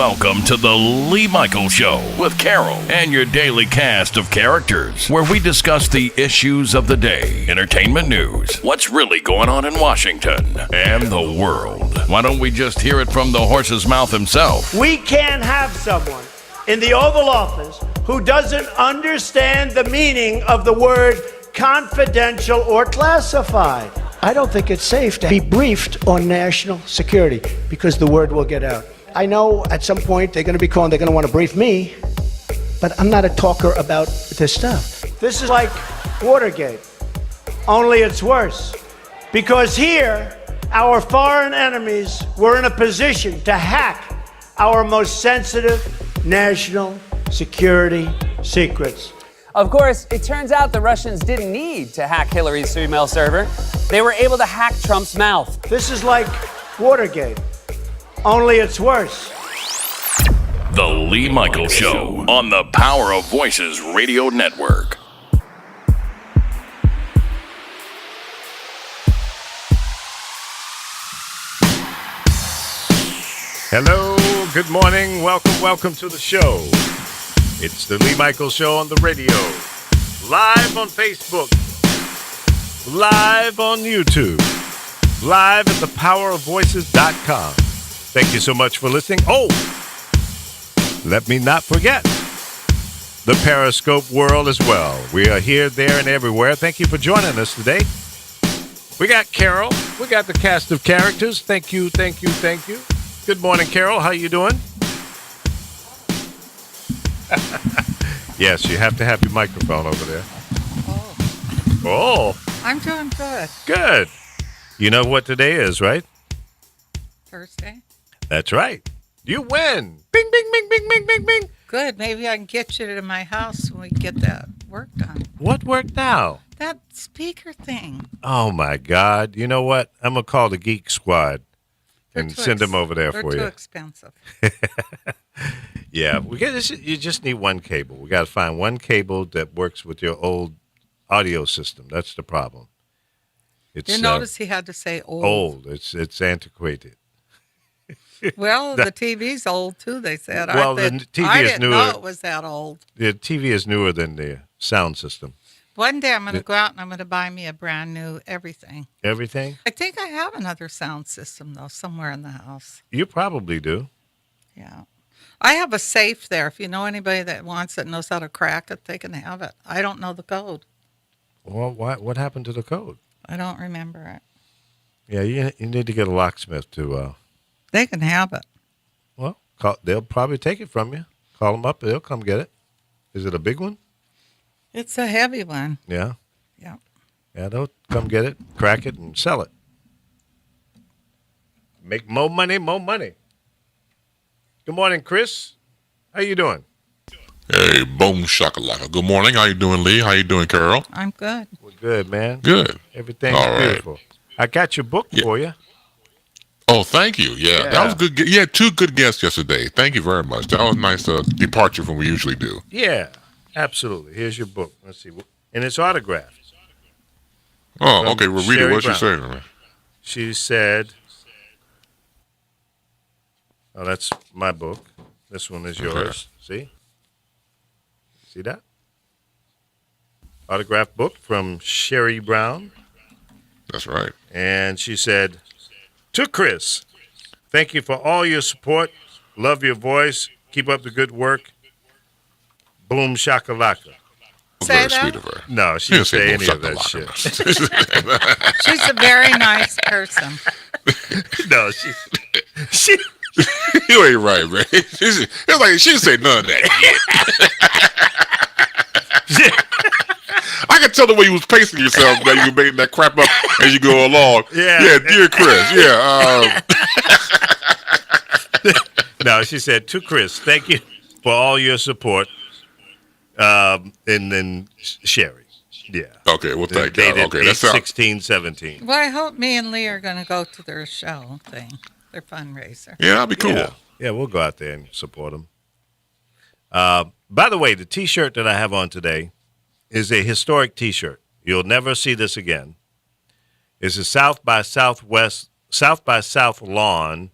Welcome to the Lee Michaels Show with Carol and your daily cast of characters, where we discuss the issues of the day, entertainment news, what's really going on in Washington, and the world. Why don't we just hear it from the horse's mouth himself? We can't have someone in the Oval Office who doesn't understand the meaning of the word confidential or classified. I don't think it's safe to be briefed on national security because the word will get out. I know at some point they're going to be calling, they're going to want to brief me, but I'm not a talker about this stuff. This is like Watergate, only it's worse. Because here, our foreign enemies were in a position to hack our most sensitive national security secrets. Of course, it turns out the Russians didn't need to hack Hillary's email server. They were able to hack Trump's mouth. This is like Watergate, only it's worse. The Lee Michaels Show on the Power of Voices Radio Network. Hello, good morning, welcome to the show. It's the Lee Michaels Show on the radio, live on Facebook, live on YouTube, live at thepowerofvoices.com. Thank you so much for listening. Oh, let me not forget the Periscope world as well. We are here, there, and everywhere. Thank you for joining us today. We got Carol. We got the cast of characters. Thank you. Good morning, Carol. How you doing? Yes, you have to have your microphone over there. Oh. I'm doing good. Good. You know what today is, right? Thursday. That's right. You win. Bing, bing, bing, bing, bing, bing, bing. Good. Maybe I can get you to my house when we get that work done. What work now? That speaker thing. Oh, my God. You know what? I'm going to call the Geek Squad and send them over there for you. They're too expensive. Yeah, you just need one cable. We got to find one cable that works with your old audio system. That's the problem. You notice he had to say old. Old. It's antiquated. Well, the TV's old too. They said. Well, the TV is newer. I didn't know it was that old. The TV is newer than the sound system. One day I'm going to go out and I'm going to buy me a brand new everything. Everything? I think I have another sound system though somewhere in the house. You probably do. Yeah. I have a safe there. If you know anybody that wants it, knows how to crack it, they can have it. I don't know the code. Well, what happened to the code? I don't remember it. Yeah, you need to get a locksmith to... They can have it. Well, they'll probably take it from you. Call them up. They'll come get it. Is it a big one? It's a heavy one. Yeah? Yeah. Yeah, they'll come get it, crack it, and sell it. Make more money, more money. Good morning, Chris. How you doing? Hey, boom shakalaka. Good morning. How you doing, Lee? How you doing, Carol? I'm good. We're good, man. Good. Everything's All right. beautiful. I got your book for you. Oh, thank you. Yeah, that was good. You had two good guests yesterday. Thank you very much. That was a nice departure from what we usually do. Yeah, absolutely. Here's your book. Let's see. And it's autographed. Oh, okay. Well, read it. What's she saying, man? She said, oh, that's my book. This one is yours. See? See that? Autographed book from Sherry Brown. That's right. And she said, to Chris, thank you for all your support. Love your voice. Keep up the good work. Boom shakalaka. Say Very that? sweet of her. No, she didn't say any of that shit. She's a very nice person. No, she You ain't right, man. It's like she didn't say none of that. I could tell the way you was pacing yourself that you were making that crap up as you go along. Yeah, dear Chris. Yeah. No, she said, to Chris, thank you for all your support. And then Sherry. Yeah. Okay, well, thank you. Dated Okay, that's 16-17. Well, I hope me and Lee are going to go to their show thing, their fundraiser. Yeah, that'd be cool. Yeah, we'll go out there and support them. By the way, the T-shirt that I have on today is a historic T-shirt. You'll never see this again. It's a South by South lawn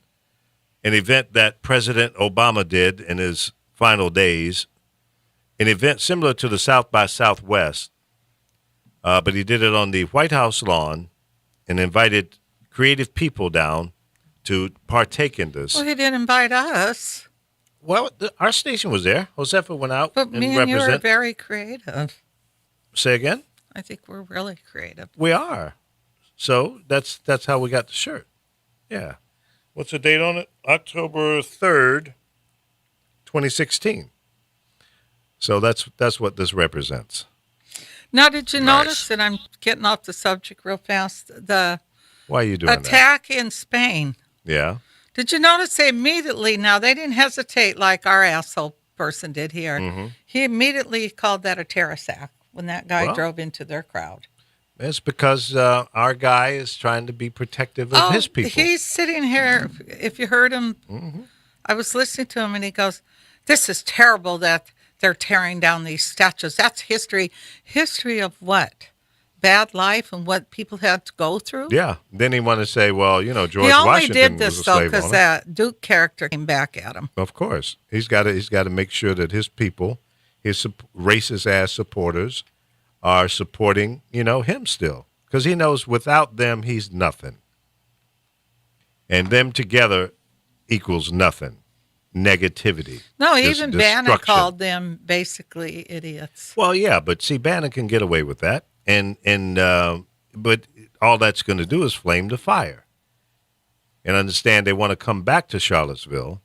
an event that President Obama did in his final days, an event similar to the South by Southwest, but he did it on the White House lawn and invited creative people down to partake in this. Well, he didn't invite us. Well, our station was there. Josefa went out But and me and you are represent. very creative. Say again? I think we're really creative. We are. So that's how we got the shirt. Yeah. What's the date on it? October 3rd, 2016. So that's what this represents. Now, did you Nice. notice that I'm getting off the subject real fast? The Why are you doing that? attack in Spain. Yeah. Did you notice they immediately, now they didn't hesitate like our asshole person did here. Mm-hmm. He immediately called that a terrorist attack when that guy Well. drove into their crowd. It's because our guy is trying to be protective of his people. He's sitting here. If you heard him, Mm-hmm. I was listening to him and he goes, "This is terrible that they're tearing down these statues. That's history. History of what? Bad life and what people had to go through?" Yeah. Then he wanted to say, well, George He only Washington did this, was a though, slave because owner. that Duke character came back at him. Of course, he's got to make sure that his people, his racist ass supporters, are supporting him still, because he knows without them he's nothing, and them together equals nothing. Negativity. No, Dis- even Bannon destruction. called them basically idiots. Well, yeah, but see, Bannon can get away with that, but all that's going to do is flame the fire. And understand they want to come back to Charlottesville,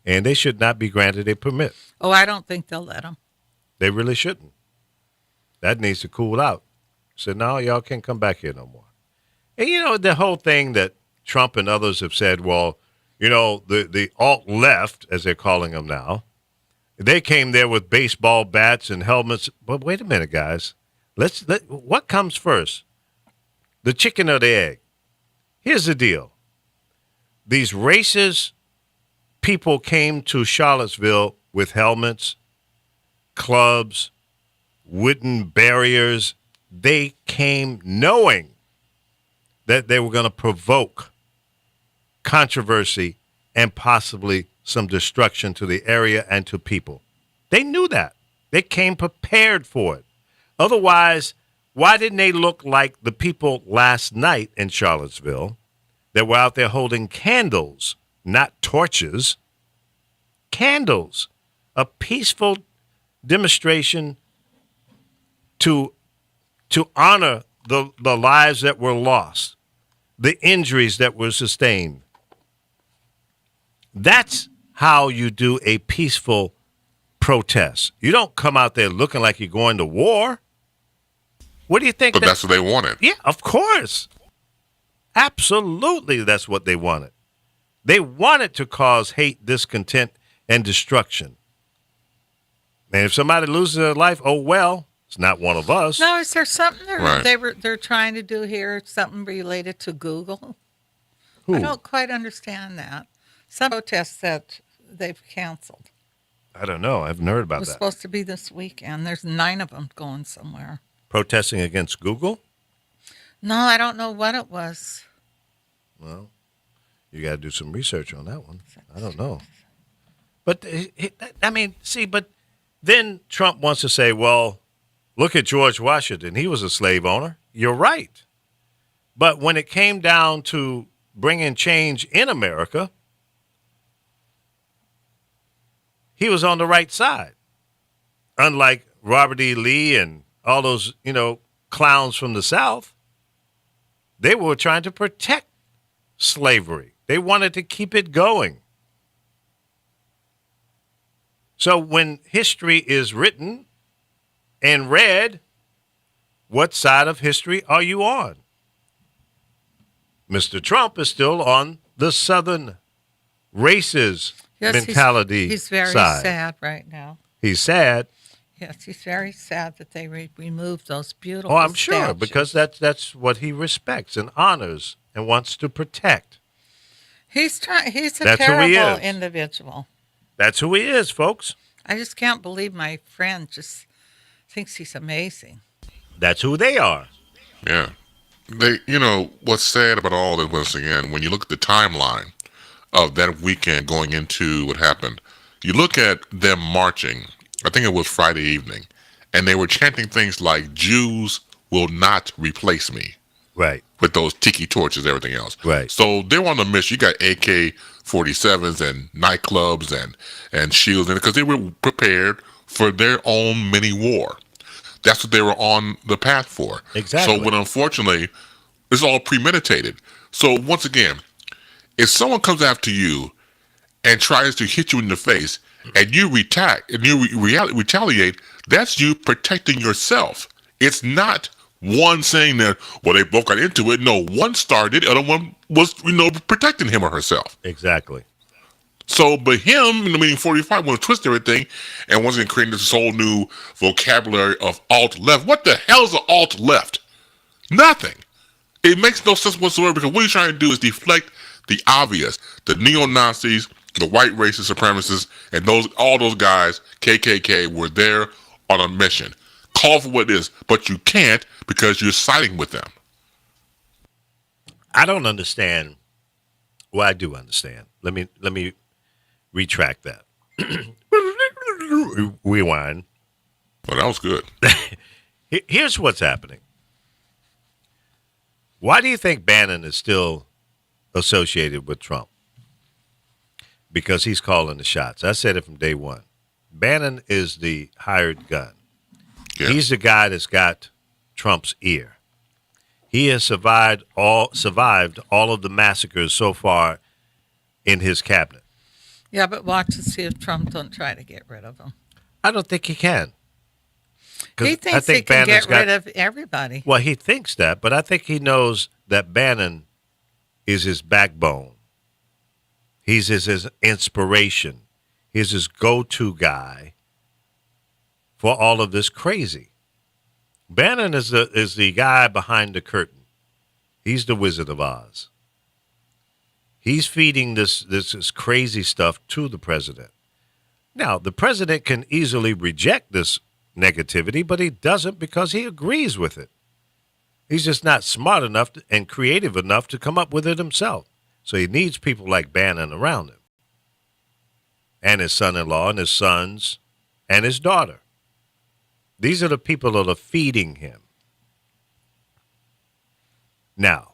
and they should not be granted a permit. Oh, I don't think they'll let them. They really shouldn't. That needs to cool out. So no, y'all can't come back here no more. And the whole thing that Trump and others have said, well, the alt-left, as they're calling them now, they came there with baseball bats and helmets. But wait a minute, guys. What comes first? The chicken or the egg? Here's the deal. These racist people came to Charlottesville with helmets, clubs, wooden barriers. They came knowing that they were going to provoke controversy and possibly some destruction to the area and to people. They knew that. They came prepared for it. Otherwise, why didn't they look like the people last night in Charlottesville that were out there holding candles, not torches? Candles. A peaceful demonstration to honor the lives that were lost, the injuries that were sustained. That's how you do a peaceful protest. You don't come out there looking like you're going to war. What do you think? But that's what they wanted. Yeah, of course. Absolutely, that's what they wanted. They wanted to cause hate, discontent, and destruction. And if somebody loses their life, oh well, it's not one of us. No, is there something Right. they're trying to do here? Something related to Google? Who? I don't quite understand that. Some protests that they've canceled. I don't know. I haven't heard It about was that. supposed to be this weekend. There's 9 of them going somewhere. Protesting against Google? No, I don't know what it was. Well, you got to do some research on that one. I don't know. But, but then Trump wants to say, well, look at George Washington. He was a slave owner. You're right. But when it came down to bringing change in America, he was on the right side. Unlike Robert E. Lee and all those, clowns from the South, they were trying to protect slavery. They wanted to keep it going. So when history is written and read, what side of history are you on? Mr. Trump is still on the Southern races mentality he's very side. sad right now. He's sad. Yes, he's very sad that they removed those beautiful Oh, I'm sure, statues. because that's what he respects and honors and wants to protect. He's a That's who he terrible is. individual. That's who he is, folks. I just can't believe my friend just thinks he's amazing. That's who they are. Yeah. What's sad about all this, once again, when you look at the timeline of that weekend going into what happened. You look at them marching, I think it was Friday evening, and they were chanting things like, Jews will not replace me. Right. With those tiki torches, everything else. Right. So they were on a mission. You got AK-47s and nightclubs and shields in it because they were prepared for their own mini war. That's what they were on the path for. Exactly. So, but unfortunately, it's all premeditated. So once again, if someone comes after you and tries to hit you in the face, and you retaliate, that's you protecting yourself. It's not one saying that, well, they both got into it. No, one started, the other one was, protecting him or herself. Exactly. So, but him, in the meeting 45, want to twist everything and once again creating this whole new vocabulary of alt-left. What the hell is an alt-left? Nothing. It makes no sense whatsoever because what he's trying to do is deflect the obvious. The neo-Nazis, the white racist supremacists, and all those guys, KKK, were there on a mission. Call for what it is, but you can't because you're siding with them. I don't understand. Well, I do understand. Let me retract that. Rewind. Well, that was good. Here's what's happening. Why do you think Bannon is still associated with Trump? Because he's calling the shots. I said it from day one. Bannon is the hired gun. Yeah. He's the guy that's got Trump's ear. He has survived all of the massacres so far in his cabinet. Yeah, but watch and see if Trump don't try to get rid of him. I don't think he can. He thinks he can get rid of everybody. Well, he thinks that, but I think he knows that Bannon is his backbone. He's his inspiration. He's his go-to guy for all of this crazy. Bannon is the guy behind the curtain. He's the Wizard of Oz. He's feeding this crazy stuff to the president. Now, the president can easily reject this negativity, but he doesn't because he agrees with it. He's just not smart enough and creative enough to come up with it himself. So he needs people like Bannon around him. And his son-in-law and his sons and his daughter. These are the people that are feeding him. Now,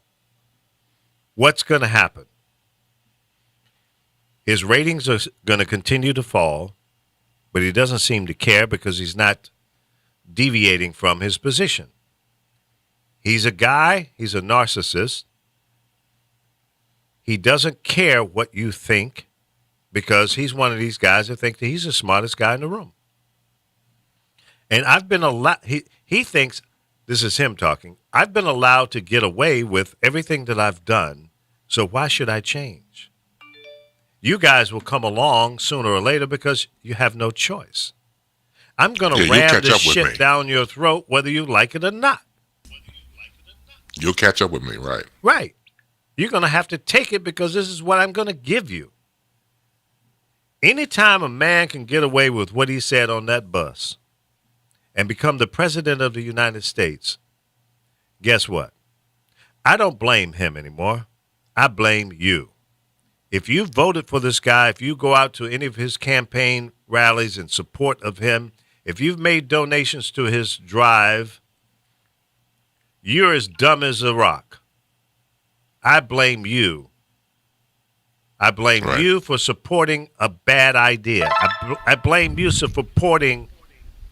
what's going to happen? His ratings are going to continue to fall, but he doesn't seem to care because he's not deviating from his position. He's a guy, he's a narcissist. He doesn't care what you think because he's one of these guys that think that he's the smartest guy in the room. And I've been he thinks, this is him talking, I've been allowed to get away with everything that I've done, so why should I change? You guys will come along sooner or later because you have no choice. I'm going to ram this shit down your throat whether you like it or not. You'll catch up with me, right? Right. You're going to have to take it because this is what I'm going to give you. Anytime a man can get away with what he said on that bus and become the president of the United States, guess what? I don't blame him anymore. I blame you. If you voted for this guy, if you go out to any of his campaign rallies in support of him, if you've made donations to his drive, you're as dumb as a rock. I blame you. I blame you for supporting a bad idea. I blame you for supporting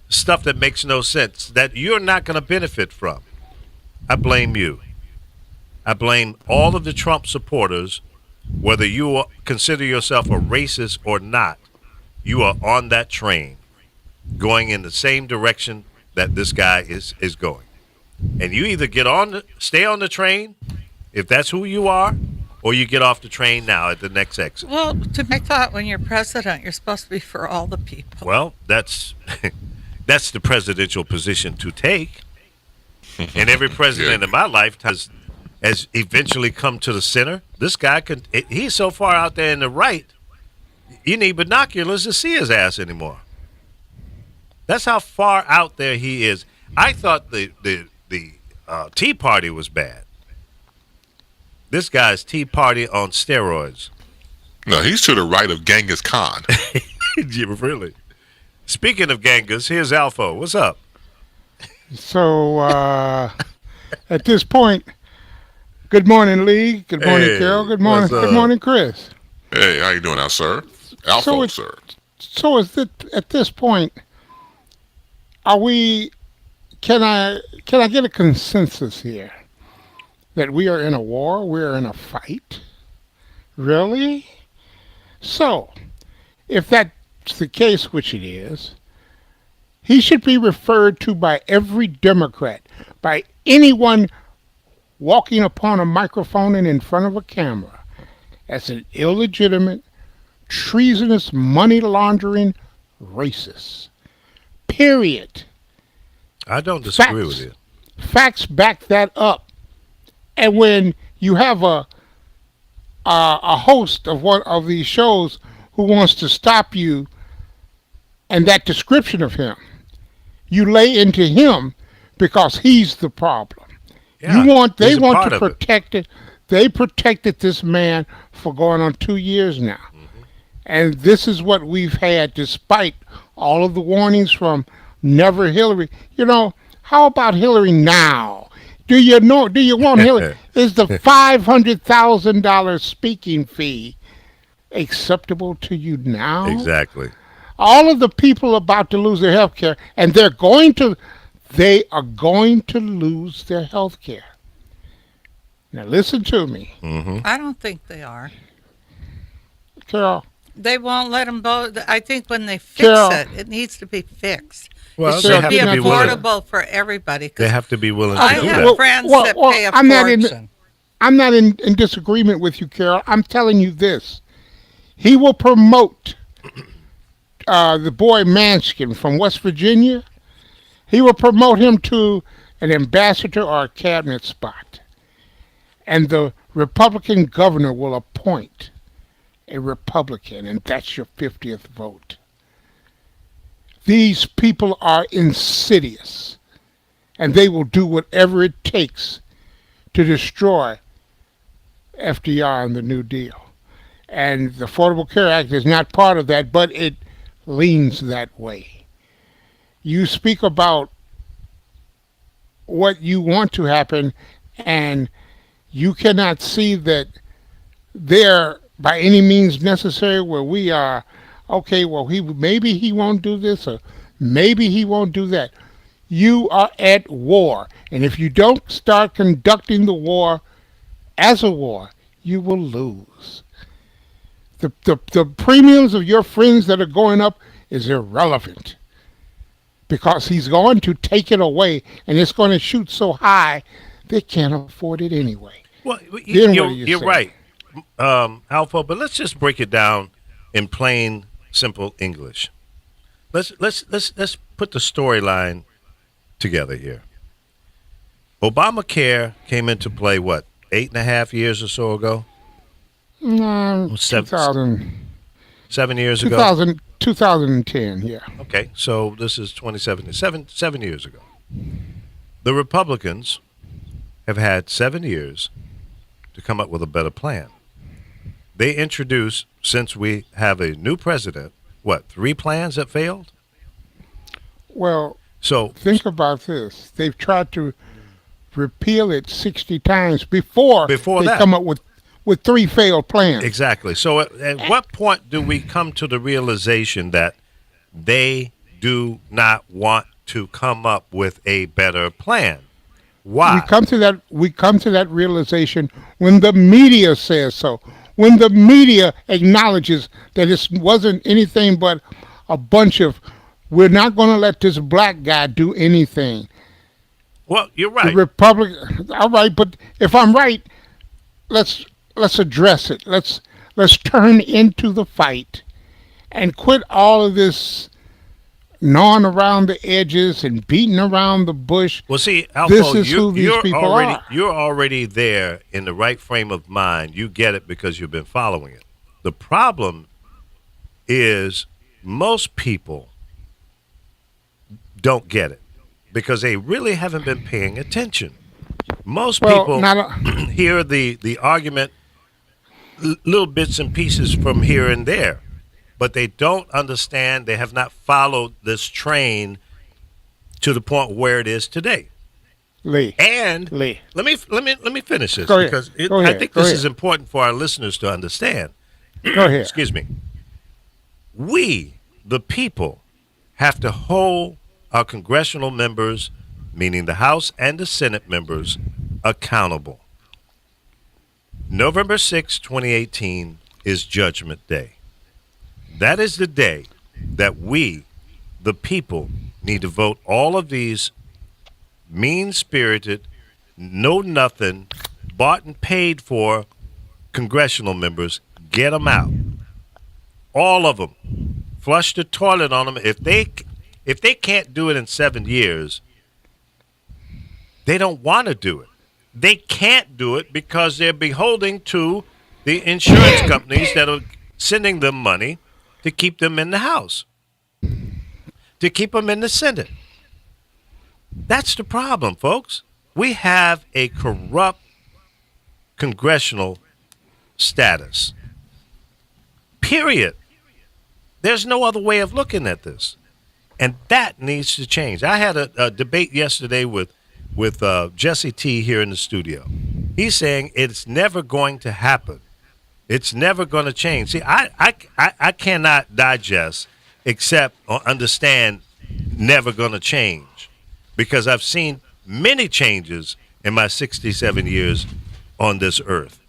stuff that makes no sense, that you're not going to benefit from. I blame you. I blame all of the Trump supporters, whether you consider yourself a racist or not. You are on that train, going in the same direction that this guy is going. And you either stay on the train, if that's who you are, or you get off the train now at the next exit. Well, I thought when you're president, you're supposed to be for all the people. Well, that's the presidential position to take. And every president in my life has eventually come to the center. This guy he's so far out there in the right, you need binoculars to see his ass anymore. That's how far out there he is. I thought the Tea Party was bad. This guy's Tea Party on steroids. No, he's to the right of Genghis Khan. Yeah, really. Speaking of Genghis, here's Alpha. What's up? So at this point, good morning, Lee. Good morning, Hey, Carol. Good morning. what's up? Good morning, Chris. Hey, how you doing now, sir? Alpha, sir. So is it at this point? Are we? Can I get a consensus here that we are in a war? We are in a fight. Really? So, if that's the case, which it is, he should be referred to by every Democrat, by anyone walking upon a microphone and in front of a camera, as an illegitimate, treasonous, money laundering racist. Period. I don't disagree Facts. with you. Facts back that up. And when you have a host of one of these shows who wants to stop you and that description of him, you lay into him because he's the problem. Yeah, They he's a want part to of it. protect it. They protected this man for going on 2 years now. Mm-hmm. And this is what we've had despite all of the warnings from never Hillary. You know, how about Hillary now? Do you want Hillary? Is the $500,000 speaking fee acceptable to you now? Exactly. All of the people about to lose their health care, and they are going to lose their health care. Now listen to me, I don't think they are. Carol. They won't let them vote. I think when they fix Carol. it needs to be fixed. Well, it they should have be to be willing. affordable for everybody. 'cause They have to be willing to I do have that. friends Well, that well, pay a I'm not in- fortune. I'm not in disagreement with you, Carol. I'm telling you this. He will promote the boy Manskin from West Virginia. He will promote him to an ambassador or a cabinet spot. And the Republican governor will appoint a Republican, and that's your 50th vote. These people are insidious, and they will do whatever it takes to destroy FDR and the New Deal. And the Affordable Care Act is not part of that, but it leans that way. You speak about what you want to happen, and you cannot see that they're by any means necessary where we are, okay, well, maybe he won't do this or maybe he won't do that. You are at war, and if you don't start conducting the war as a war, you will lose. The premiums of your friends that are going up is irrelevant because he's going to take it away, and it's going to shoot so high they can't afford it anyway. Well, Then what do you you're say? right, Alpha. But let's just break it down in plain, simple English. Let's put the storyline together here. Obamacare came into play, what, 8.5 years or so ago? 2000, 7 years ago? 2010, yeah. Okay, so this is 2017, 7 years ago. The Republicans have had 7 years to come up with a better plan. They introduced, since we have a new president, what, 3 plans that failed? Well, So think about this. They've tried to repeal it 60 times before they that. come up with 3 failed plans. exactly. So at what point do we come to the realization that they do not want to come up with a better plan? Why? We come to that realization when the media says so. When the media acknowledges that it wasn't anything but a bunch of, we're not going to let this black guy do anything. Well, you're The right. Republic, all right, but if I'm right, let's address it. Let's turn into the fight and quit all of this gnawing around the edges and beating around the bush. Well, see, Alpha, This is who these people are. You're already there in the right frame of mind. You get it because you've been following it. The problem is most people don't get it because they really haven't been paying attention. Most Well, people not hear the argument little bits and pieces from here and there, but they don't understand. They have not followed this train to the point where it is today. Lee. And Lee. let me finish this Go ahead. because Go I ahead. think Go this ahead. is important for our listeners to understand. Go ahead. Excuse me. We, the people, have to hold our congressional members, meaning the House and the Senate members, accountable. November 6, 2018 is Judgment Day. That is the day that we, the people, need to vote all of these mean-spirited, know-nothing, bought and paid for congressional members. Get them out. All of them. Flush the toilet on them. If they can't do it in 7 years, they don't want to do it. They can't do it because they're beholden to the insurance companies that are sending them money to keep them in the House, to keep them in the Senate. That's the problem, folks. We have a corrupt congressional status. Period. There's no other way of looking at this. And that needs to change. I had a debate yesterday with Jesse T here in the studio. He's saying it's never going to happen. It's never going to change. See, I cannot digest except or understand never going to change because I've seen many changes in my 67 years on this earth.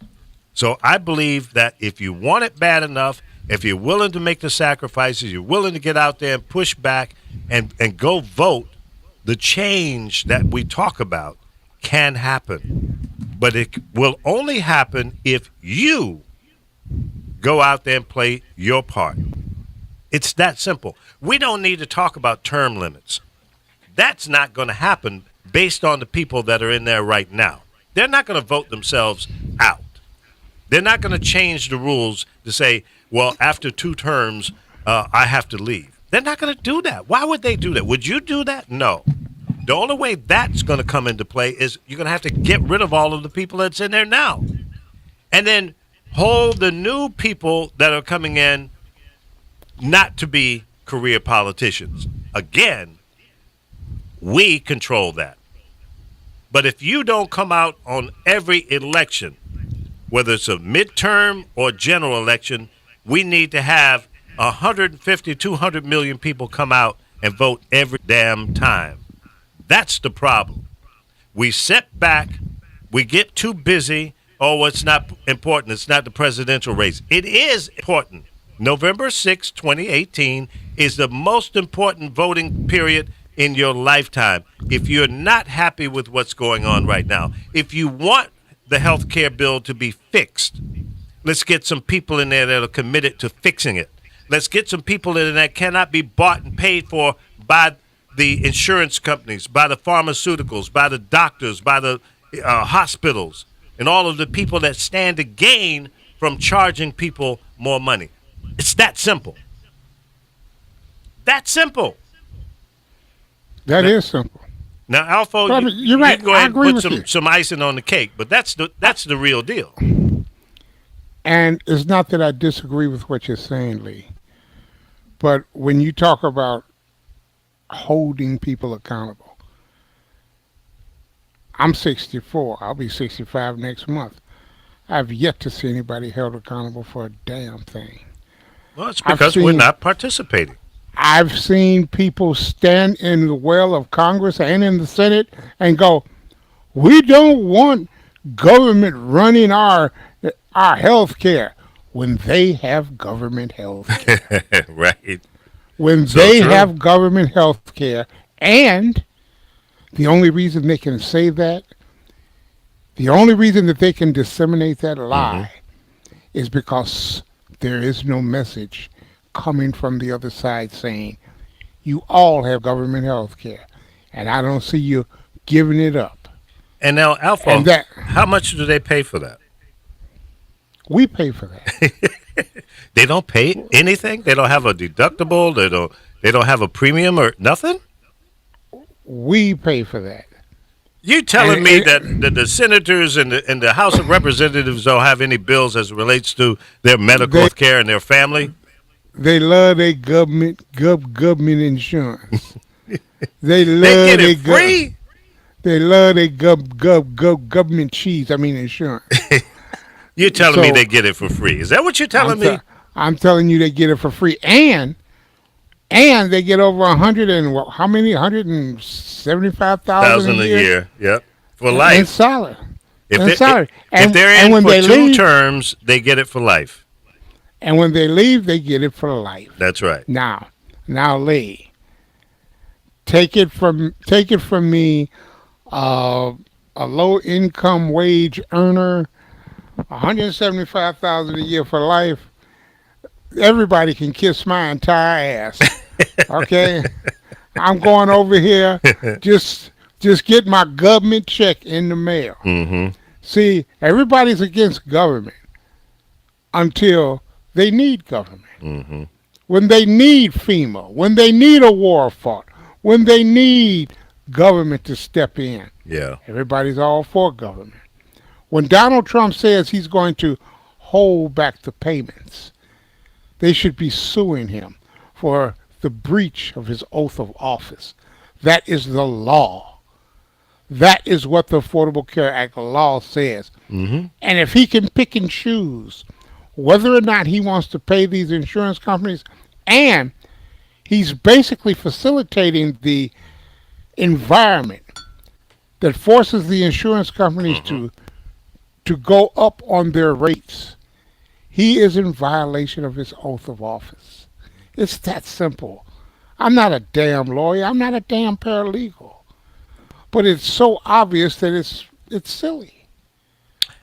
So I believe that if you want it bad enough, if you're willing to make the sacrifices, you're willing to get out there and push back and go vote, the change that we talk about can happen. But it will only happen if you go out there and play your part. It's that simple. We don't need to talk about term limits. That's not going to happen based on the people that are in there right now. They're not going to vote themselves out. They're not going to change the rules to say, well, after 2 terms, I have to leave. They're not going to do that. Why would they do that? Would you do that? No. The only way that's going to come into play is you're going to have to get rid of all of the people that's in there now. And then hold the new people that are coming in not to be career politicians. Again, we control that. But if you don't come out on every election, whether it's a midterm or general election, we need to have 150, 200 million people come out and vote every damn time. That's the problem. We sit back, we get too busy. Oh, it's not important. It's not the presidential race. It is important. November 6, 2018 is the most important voting period in your lifetime. If you're not happy with what's going on right now, if you want the health care bill to be fixed, let's get some people in there that are committed to fixing it. Let's get some people in there that cannot be bought and paid for by the insurance companies, by the pharmaceuticals, by the doctors, by the hospitals, and all of the people that stand to gain from charging people more money. It's that simple. That simple. That is simple. Now, Alpha, Well, you're right. you can go I ahead and agree put with you. some icing on the cake, but that's the real deal. And it's not that I disagree with what you're saying, Lee. But when you talk about holding people accountable, I'm 64. I'll be 65 next month. I've yet to see anybody held accountable for a damn thing. Well, it's because we're not participating. I've seen people stand in the well of Congress and in the Senate and go, we don't want government running our health care when they have government health care. Right. When So they true. have government health care, and the only reason they can say that, the only reason that they can disseminate that lie is because there is no message coming from the other side saying, you all have government health care, and I don't see you giving it up. And now, Alpha, And that- how much do they pay for that? We pay for that. They don't pay anything? They don't have a deductible? They don't have a premium or nothing? We pay for that. You telling And me it- that the senators and the House of Representatives don't have any bills as it relates to their medical They- care and their family? They love their government insurance. They They love get their it free. They love their government cheese. I mean insurance. You're telling me So- they get it for free. Is that what you're telling me? I'm telling you, they get it for free, and they get over 100 and how many? 175,000 $1,000 a year. Yep. For And life. solid. If, and they, solid. if they're in when for they two leave, terms, they get it for life. and when they leave, they get it for life. That's right. Now, Lee, take it from me, a low income wage earner, 175,000 a year for life. Everybody can kiss my entire ass. Okay, I'm going over here. Just get my government check in the mail. Mm-hmm. See, everybody's against government until they need government. Mm-hmm. When they need FEMA, when they need a war fought, when they need government to step in, Yeah. everybody's all for government. When Donald Trump says he's going to hold back the payments, they should be suing him for the breach of his oath of office. That is the law. That is what the Affordable Care Act law says. Mm-hmm. And if he can pick and choose whether or not he wants to pay these insurance companies, and he's basically facilitating the environment that forces the insurance companies to go up on their rates, he is in violation of his oath of office. It's that simple. I'm not a damn lawyer. I'm not a damn paralegal. But it's so obvious that it's silly.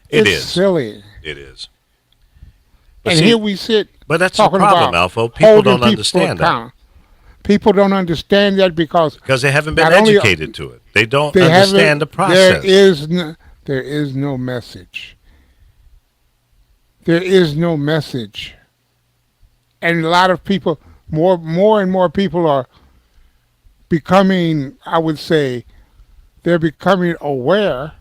It It's is. silly. It is. But And see, here we sit but that's the talking problem, about Alpha. People holding don't people understand that. account. People don't understand that because Because they haven't been Not only- educated to it. They don't they understand the haven't. process. There is no message. There is no message, and a lot of people, more and more people are becoming. I would say, they're becoming aware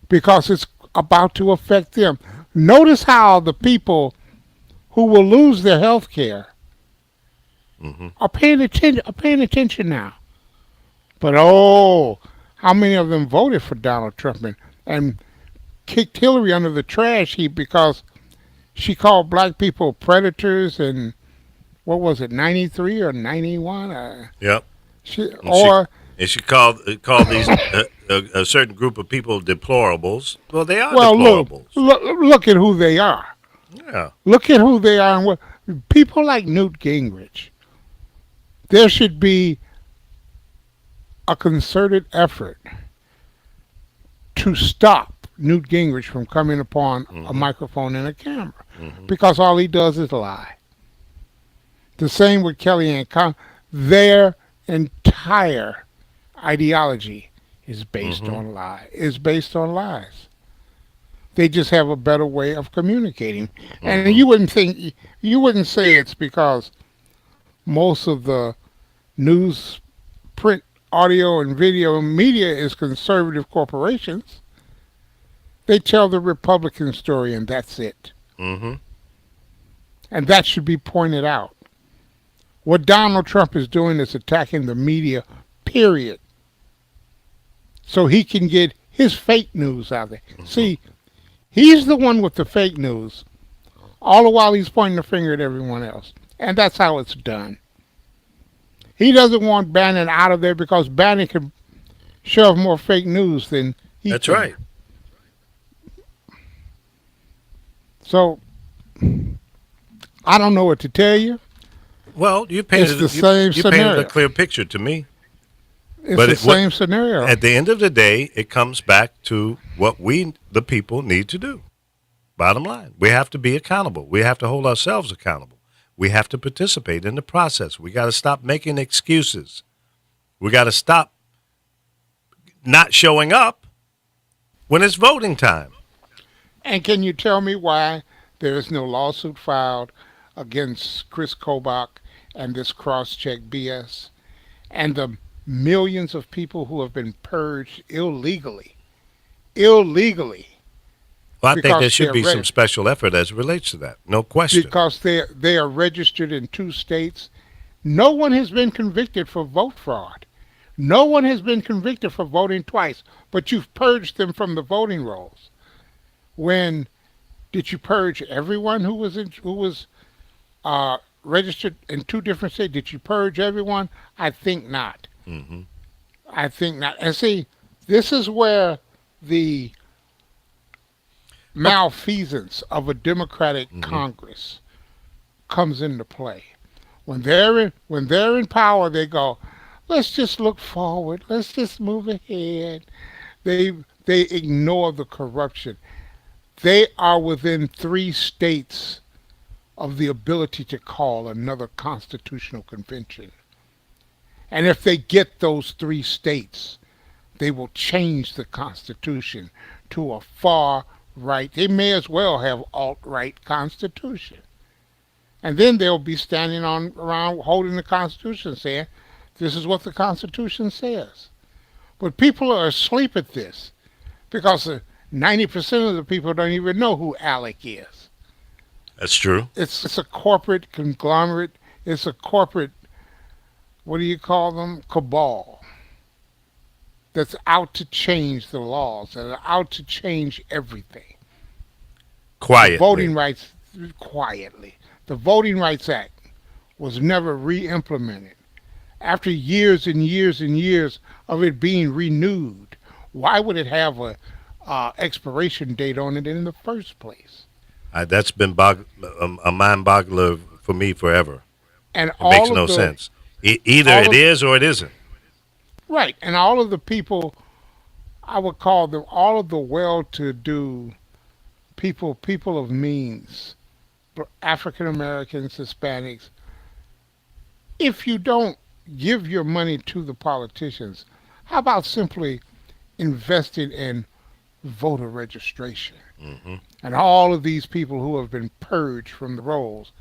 because it's about to affect them. Notice how the people who will lose their health care are paying attention now. But how many of them voted for Donald Trump and kicked Hillary under the trash heap because she called black people predators and what was it, 93 or 91? Yep. She called these a certain group of people deplorables. Well, they are well, deplorables. look at who they are. Yeah. Look at who they are and what people like Newt Gingrich. There should be a concerted effort to stop Newt Gingrich from coming upon a microphone and a camera because all he does is lie. The same with Kellyanne Conway. Their entire ideology is based on lies. They just have a better way of communicating. And you wouldn't say it's because most of the news, print, audio, and video media is conservative corporations. They tell the Republican story and that's it. Mm-hmm. And that should be pointed out. What Donald Trump is doing is attacking the media, period. So he can get his fake news out there. See, he's the one with the fake news. All the while he's pointing the finger at everyone else. And that's how it's done. He doesn't want Bannon out of there because Bannon can shove more fake news than he That's can. right. So, I don't know what to tell you. Well, you painted the same you painted scenario. a clear picture to me. It's But the what- same scenario. At the end of the day, it comes back to what we, the people, need to do. Bottom line, we have to be accountable. We have to hold ourselves accountable. We have to participate in the process. We got to stop making excuses. We got to stop not showing up when it's voting time. And can you tell me why there is no lawsuit filed against Chris Kobach and this cross-check BS? And the millions of people who have been purged illegally. Illegally. Well, I think Because there should they're be some reg- special effort as it relates to that. No question. Because they are registered in 2 states. No one has been convicted for vote fraud. No one has been convicted for voting twice, but you've purged them from the voting rolls. When did you purge everyone who was registered in 2 different states? Did you purge everyone? I think not. Hmm. I think not. And see, this is where the malfeasance of a Democratic Congress comes into play. When they're in power, they go, let's just look forward. Let's just move ahead. They ignore the corruption. They are within 3 states of the ability to call another constitutional convention. And if they get those 3 states, they will change the Constitution to a far right. They may as well have alt-right Constitution. And then they'll be standing around holding the Constitution saying, this is what the Constitution says. But people are asleep at this because 90% of the people don't even know who ALEC is. That's true. It's a corporate conglomerate. It's a corporate, what do you call them? Cabal. That's out to change the laws, that are out to change everything. Quietly. Voting rights, quietly. The Voting Rights Act was never re-implemented. After years and years and years of it being renewed, why would it have a expiration date on it in the first place? That's been a mind boggler for me forever. And It makes no sense. Either it is or it isn't. Right, and all of the people, I would call them all of the well-to-do people of means, African Americans, Hispanics. If you don't give your money to the politicians, how about simply investing in voter registration? Mm-hmm. And all of these people who have been purged from the rolls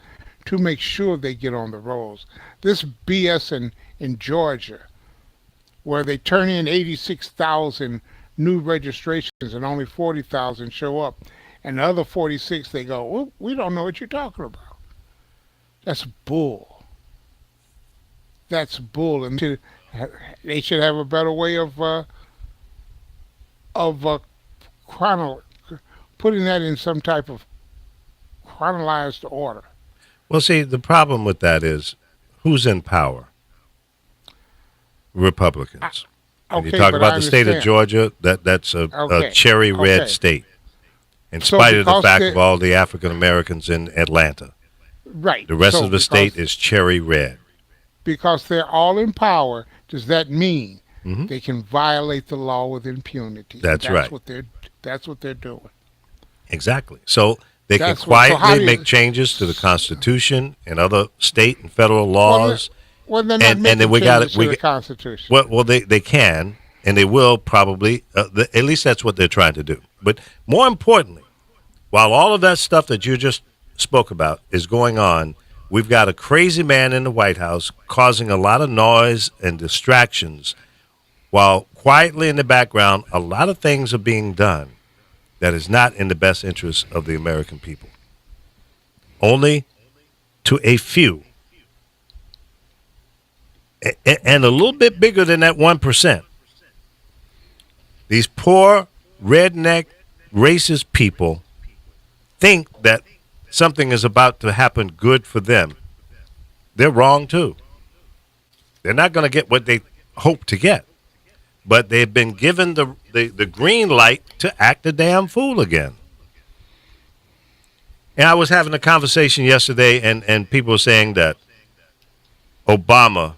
to make sure they get on the rolls. This BS in Georgia, where they turn in 86,000 new registrations and only 40,000 show up, and the other 46 they go, well, we don't know what you're talking about. That's bull. That's bull, and they should have a better way of putting that in some type of chronologized order. Well, see, the problem with that is who's in power? Republicans. When you talk about the state of Georgia, that's a cherry red state, in spite of the fact of all the African Americans in Atlanta. Right. The rest of the state is cherry red. Because they're all in power, does that mean they can violate the law with impunity? That's right. That's what they're doing. Exactly. So they can quietly make changes to the Constitution and other state and federal laws. Well, they're not making changes to the Constitution. Well, they can, and they will probably. At least that's what they're trying to do. But more importantly, while all of that stuff that you just spoke about is going on, we've got a crazy man in the White House causing a lot of noise and distractions, while quietly in the background, a lot of things are being done that is not in the best interest of the American people. Only to a few. And a little bit bigger than that 1%. These poor, redneck, racist people think that something is about to happen good for them. They're wrong, too. They're not going to get what they hope to get. But they've been given the green light to act a damn fool again. And I was having a conversation yesterday, and people were saying that Obama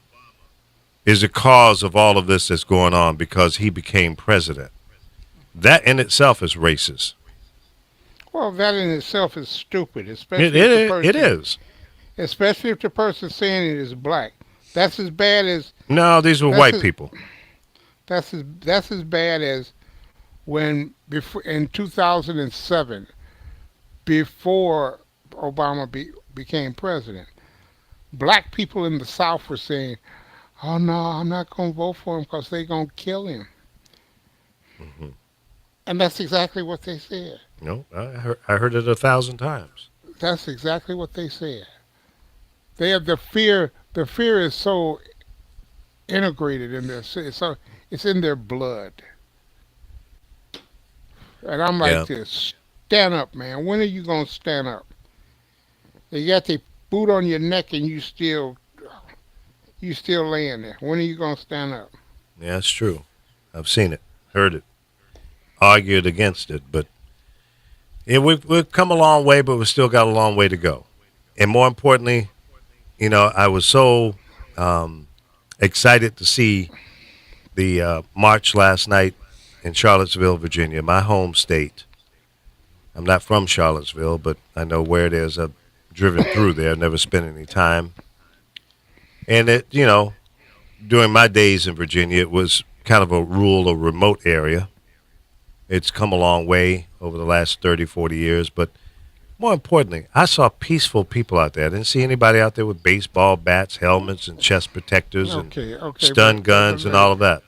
is the cause of all of this that's going on because he became president. That in itself is racist. Well, that in itself is stupid, It is. Especially if the person saying it is black. That's as bad as... No, these were white people. That's as bad as when in 2007, before Obama became president, black people in the South were saying, oh no, I'm not going to vote for him because they're going to kill him. And that's exactly what they said. No, I heard it 1,000 times. That's exactly what they said. They have the fear. The fear is so integrated in their, so it's in their blood. And I'm like Yeah. this. Stand up, man. When are you gonna stand up? They got the boot on your neck and you still laying there. When are you gonna stand up? Yeah, it's true. I've seen it, heard it, argued against it, but yeah, we've come a long way, but we've still got a long way to go. And more importantly, I was so excited to see the march last night in Charlottesville, Virginia, my home state. I'm not from Charlottesville, but I know where it is. I've driven through there, never spent any time. And during my days in Virginia, it was kind of a rural or remote area. It's come a long way over the last 30, 40 years. But more importantly, I saw peaceful people out there. I didn't see anybody out there with baseball bats, helmets, and chest protectors and stun guns and all of that.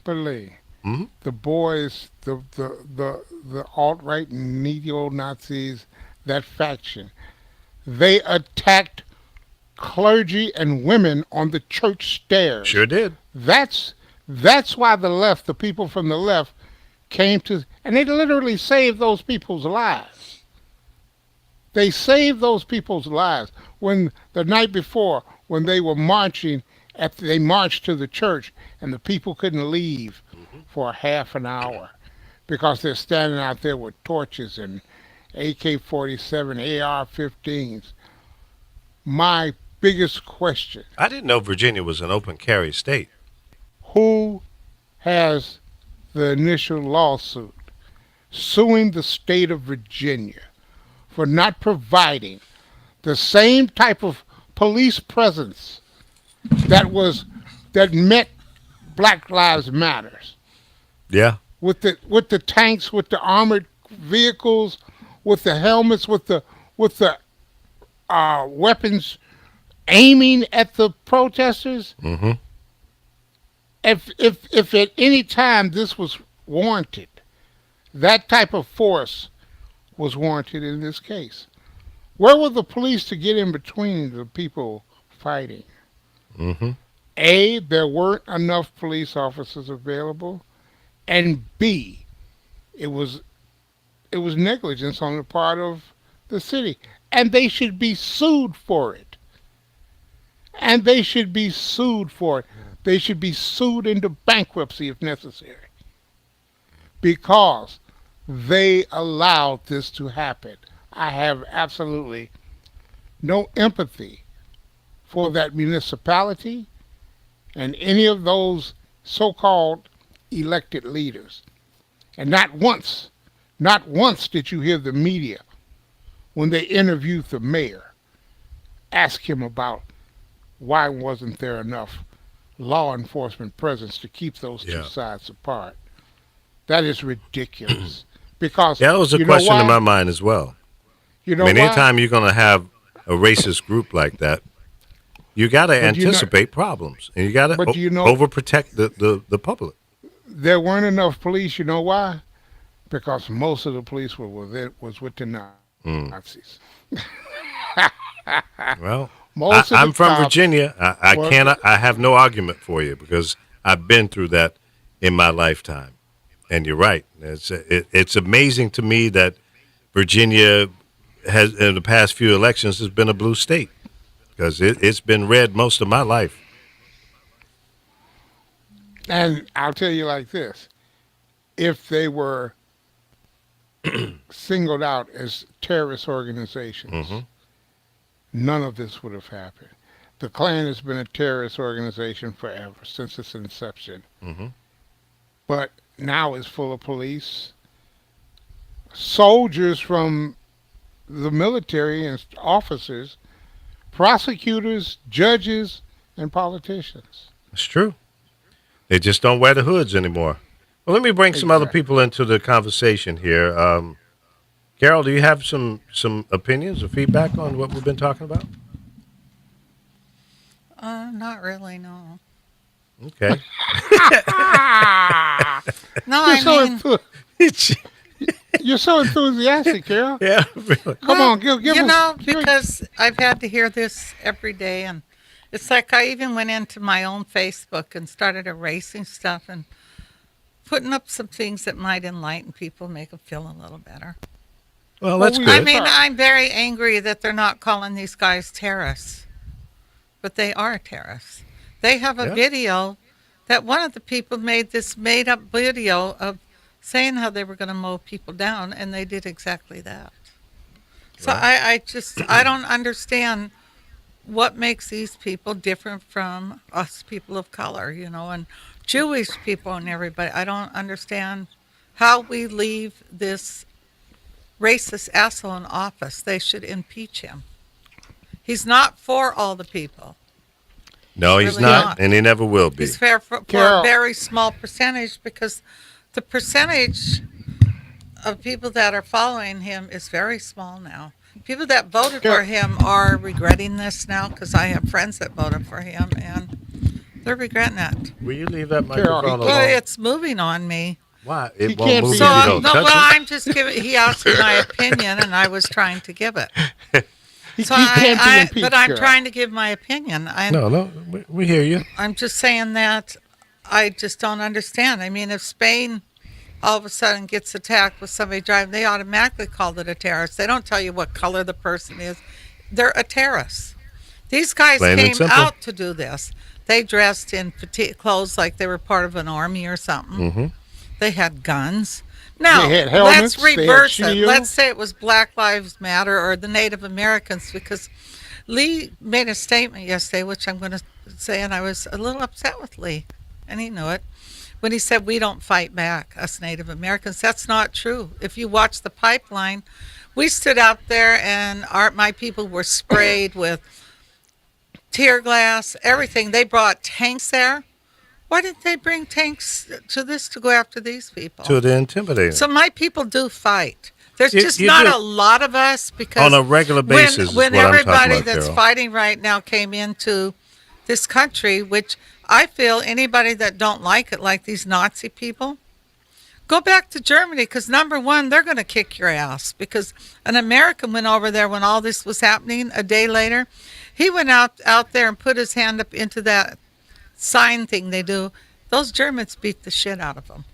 But Lee, Mhm. the boys, the alt-right neo-Nazis, that faction, they attacked clergy and women on the church stairs. Sure did. That's why the left, the people from the left, came to, and they literally saved those people's lives. They saved those people's lives when the night before, when they were marching, they marched to the church, and the people couldn't leave for a half an hour because they're standing out there with torches and AK-47, AR-15s. My biggest question: I didn't know Virginia was an open carry state. who has the initial lawsuit suing the state of Virginia for not providing the same type of police presence that met Black Lives Matters, Yeah. with the tanks, with the armored vehicles, with the helmets, with the weapons aiming at the protesters? Mm-hmm. If at any time this was warranted, that type of force was warranted in this case. Where were the police to get in between the people fighting? Mm-hmm. A, there weren't enough police officers available, and B, it was negligence on the part of the city, and they should be sued for it. They should be sued into bankruptcy if necessary, because they allowed this to happen. I have absolutely no empathy for that municipality and any of those so-called elected leaders. And not once did you hear the media, when they interviewed the mayor, ask him about why wasn't there enough law enforcement presence to keep those two sides apart. That is ridiculous. Because that was a question in my mind as well. You know, anytime you're going to have a racist group like that, you got to anticipate problems, and you got to overprotect the public. There weren't enough police. You know why? Because most of the police was with the Nazis. Well, I'm from Virginia. I have no argument for you because I've been through that in my lifetime. And you're right. It's amazing to me that Virginia has, in the past few elections, has been a blue state, because it's been red most of my life. And I'll tell you like this: if they were singled out as terrorist organizations, none of this would have happened. The Klan has been a terrorist organization forever, since its inception. But now it's full of police, soldiers from the military and officers, prosecutors, judges, and politicians. It's true. They just don't wear the hoods anymore. Well, let me bring some other people into the conversation here. Carol, do you have some opinions or feedback on what we've been talking about? Not really, no. Okay. No, You're I so mean, you're so enthusiastic, Carol. Yeah, really. Come on, give you us. know, because I've had to hear this every day, and it's like I even went into my own Facebook and started erasing stuff and putting up some things that might enlighten people, make them feel a little better. Well, that's we- good. I mean, I'm very angry that they're not calling these guys terrorists, but they are terrorists. They have a Yeah. video that one of the people made this made-up video of saying how they were going to mow people down, and they did exactly that. So I don't understand what makes these people different from us people of color, you know, and Jewish people and everybody. I don't understand how we leave this racist asshole in office. They should impeach him. He's not for all the people. No, he's really not, not. and he never will be. He's fair for a Carol. very small percentage, because the percentage of people that are following him is very small now. People that voted for him are regretting this now, because I have friends that voted for him, and they're regretting it. Will you leave that Carol, microphone Well, alone? it's moving on me. Why? He It won't can't move be- if So, you don't no, touch well, it. I'm just giving, he asked me my opinion, and I was trying to give it. He So can't be impeached, but I'm Carol. trying to give my opinion. No, we hear you. I'm just saying that I just don't understand. I mean, if Spain all of a sudden gets attacked with somebody driving, they automatically call it a terrorist. They don't tell you what color the person is. They're a terrorist. These guys Plain and came simple. out to do this. They dressed in petite clothes like they were part of an army or something. Mm-hmm. They had guns. Now, They had helmets, let's they had reverse it. shields. Let's say it was Black Lives Matter or the Native Americans, because Lee made a statement yesterday, which I'm going to say, and I was a little upset with Lee, and he knew it, when he said, we don't fight back, us Native Americans. That's not true. If you watch the pipeline, we stood out there, and my people were sprayed with tear gas, everything. They brought tanks there. Why didn't they bring tanks to this to go after these people? To the intimidating. So my people do fight. There's You- just you not do. a lot of us, because On a regular basis is when what I'm talking everybody about, that's Carol. fighting right now came into this country, which I feel anybody that don't like it, like these Nazi people, go back to Germany, because number one, they're going to kick your ass, because an American went over there when all this was happening. A day later, he went out there and put his hand up into that sign thing they do. Those Germans beat the shit out of them,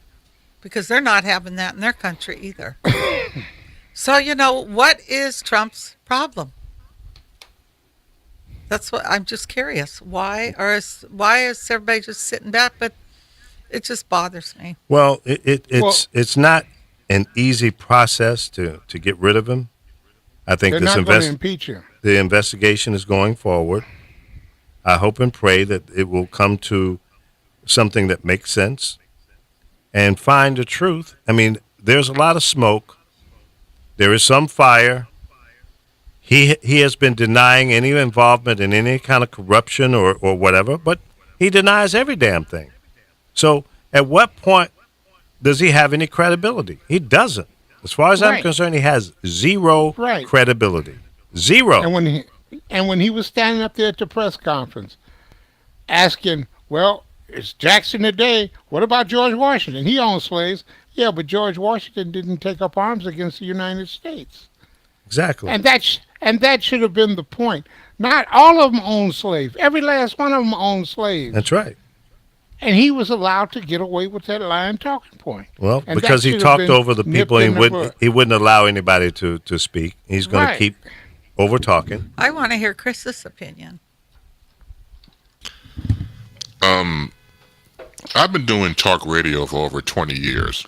because they're not having that in their country either. So, you know, what is Trump's problem? That's what I'm just curious. Why is everybody just sitting back? But it just bothers me. Well, it's not an easy process to get rid of him. I think They're this not going to impeach him. the investigation is going forward. I hope and pray that it will come to something that makes sense and find the truth. I mean, there's a lot of smoke. There is some fire. He has been denying any involvement in any kind of corruption or whatever, but he denies every damn thing. So at what point does he have any credibility? He doesn't. As far as I'm Right. concerned, he has zero Right. credibility. Zero. And when he was standing up there at the press conference, asking, "Well, it's Jackson today. What about George Washington? He owned slaves. Yeah, but George Washington didn't take up arms against the United States." Exactly. And that should have been the point. Not all of them owned slaves. Every last one of them owned slaves. That's right. And he was allowed to get away with that lying talking point. Well, And because that he should have talked been over the people, nipped in the bud. he wouldn't allow anybody to speak. He's going Right. to keep over talking. I want to hear Chris's opinion. I've been doing talk radio for over 20 years.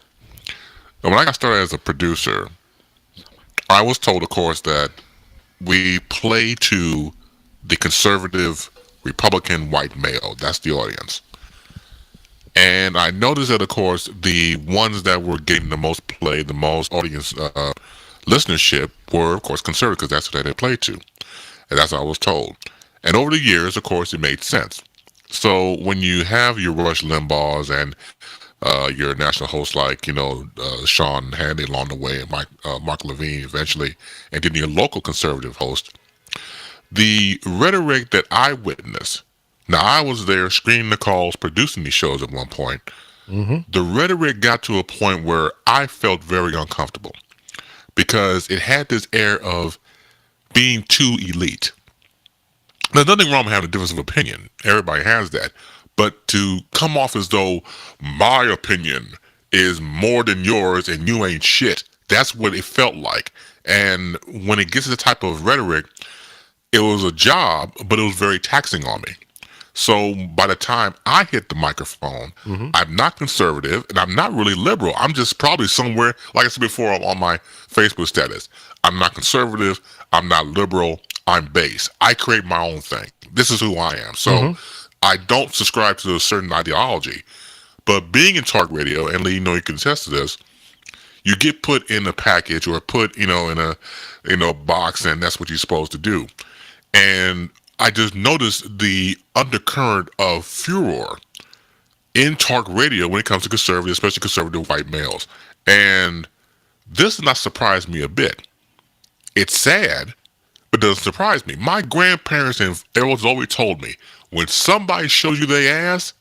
And when I got started as a producer, I was told, of course, that we play to the conservative Republican white male. That's the audience. And I noticed that, of course, the ones that were getting the most play, the most audience listenership were, of course, conservative, because that's what they played to. And that's what I was told. And over the years, of course, it made sense. So when you have your Rush Limbaughs and your national hosts like, Sean Hannity along the way, and Mark Levine eventually, and then your local conservative host, the rhetoric that I witnessed Now, I was there screening the calls, producing these shows at one point. The rhetoric got to a point where I felt very uncomfortable because it had this air of being too elite. There's nothing wrong with having a difference of opinion. Everybody has that. But to come off as though my opinion is more than yours and you ain't shit, that's what it felt like. And when it gets to the type of rhetoric, it was a job, but it was very taxing on me. So by the time I hit the microphone, I'm not conservative and I'm not really liberal. I'm just probably somewhere, like I said before on my Facebook status, I'm not conservative, I'm not liberal, I'm base. I create my own thing. This is who I am. So I don't subscribe to a certain ideology. But being in talk radio, and Lee, you can attest to this, you get put in a package or put, in a box, and that's what you're supposed to do. And I just noticed the undercurrent of furor in talk radio when it comes to conservative, especially conservative white males. And this does not surprise me a bit. It's sad, but it doesn't surprise me. My grandparents and elders always told me, when somebody shows you their ass,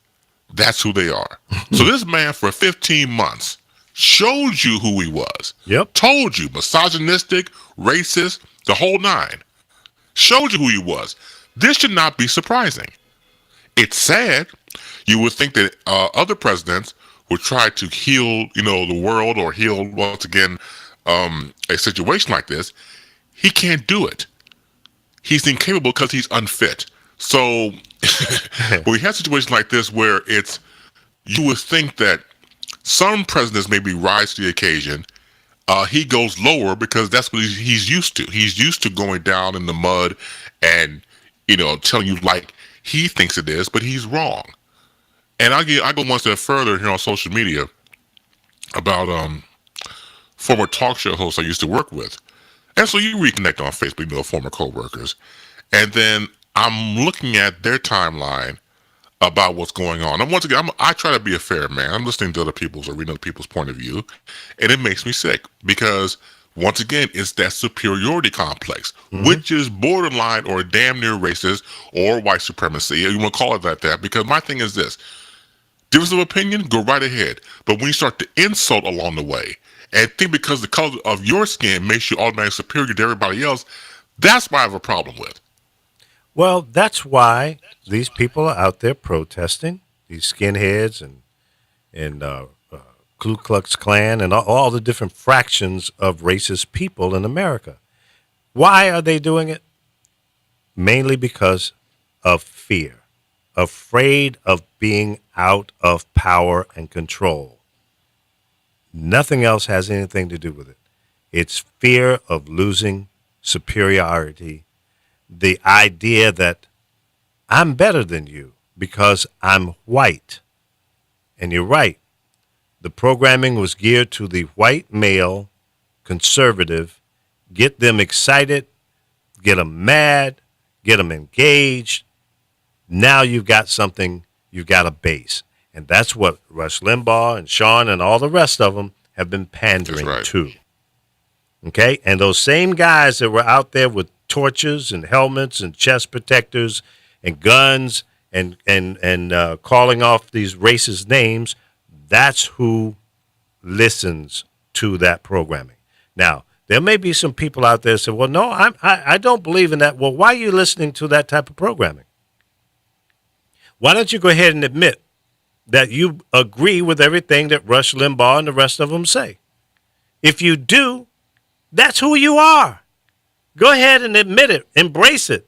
that's who they are. So this man for 15 months showed you who he was. Yep. Told you, misogynistic, racist, the whole nine. Showed you who he was. This should not be surprising. It's sad. You would think that other presidents would try to heal, the world or heal, once again, a situation like this. He can't do it. He's incapable because he's unfit. So when we have situations like this where you would think that some presidents maybe rise to the occasion, he goes lower because that's what he's used to. He's used to going down in the mud and, telling you like he thinks it is, but he's wrong. And I go one step further here on social media about former talk show hosts I used to work with. And so you reconnect on Facebook, former co-workers. And then I'm looking at their timeline about what's going on. And once again, I try to be a fair man. I'm listening to other people's or reading other people's point of view. And it makes me sick because, once again, it's that superiority complex, which is borderline or damn near racist or white supremacy. You want to call it that, because my thing is this. Difference of opinion, go right ahead. But when you start to insult along the way and think because the color of your skin makes you automatically superior to everybody else, that's what I have a problem with. Well, that's why these people are out there protesting, these skinheads and Ku Klux Klan and all the different fractions of racist people in America. Why are they doing it? Mainly because of fear, afraid of being out of power and control. Nothing else has anything to do with it. It's fear of losing superiority, the idea that I'm better than you because I'm white. And you're right. The programming was geared to the white male conservative, get them excited, get them mad, get them engaged. Now you've got something, you've got a base. And that's what Rush Limbaugh and Sean and all the rest of them have been pandering to. Okay? And those same guys that were out there with torches and helmets and chest protectors and guns and calling off these racist names, that's who listens to that programming. Now, there may be some people out there that say, well, no, I don't believe in that. Well, why are you listening to that type of programming? Why don't you go ahead and admit that you agree with everything that Rush Limbaugh and the rest of them say? If you do, that's who you are. Go ahead and admit it. Embrace it.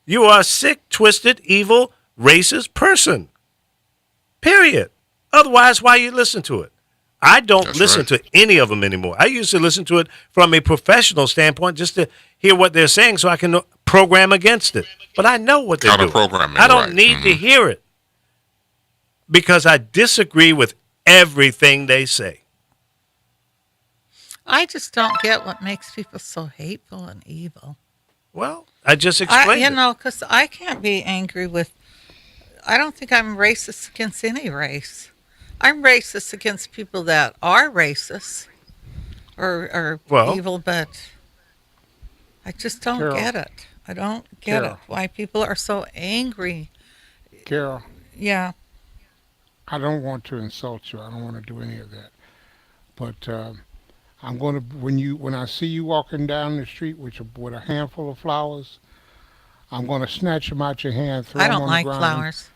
You are a sick, twisted, evil, racist person. Period. Otherwise, why you listen to it? I don't listen to any of them anymore. I used to listen to it from a professional standpoint just to hear what they're saying so I can program against it. But I know what they're doing. I don't need to hear it because I disagree with everything they say. I just don't get what makes people so hateful and evil. Well, I just explained it. Because I can't be angry with, I don't think I'm racist against any race. I'm racist against people that are racist or evil, but I just don't get it. I don't get Carol. it. Why people are so angry. Carol, Yeah. I don't want to insult you. I don't want to do any of that. But I'm going to when I see you walking down the street with a handful of flowers, I'm going to snatch them out your hand, throw I them don't on like the ground, flowers.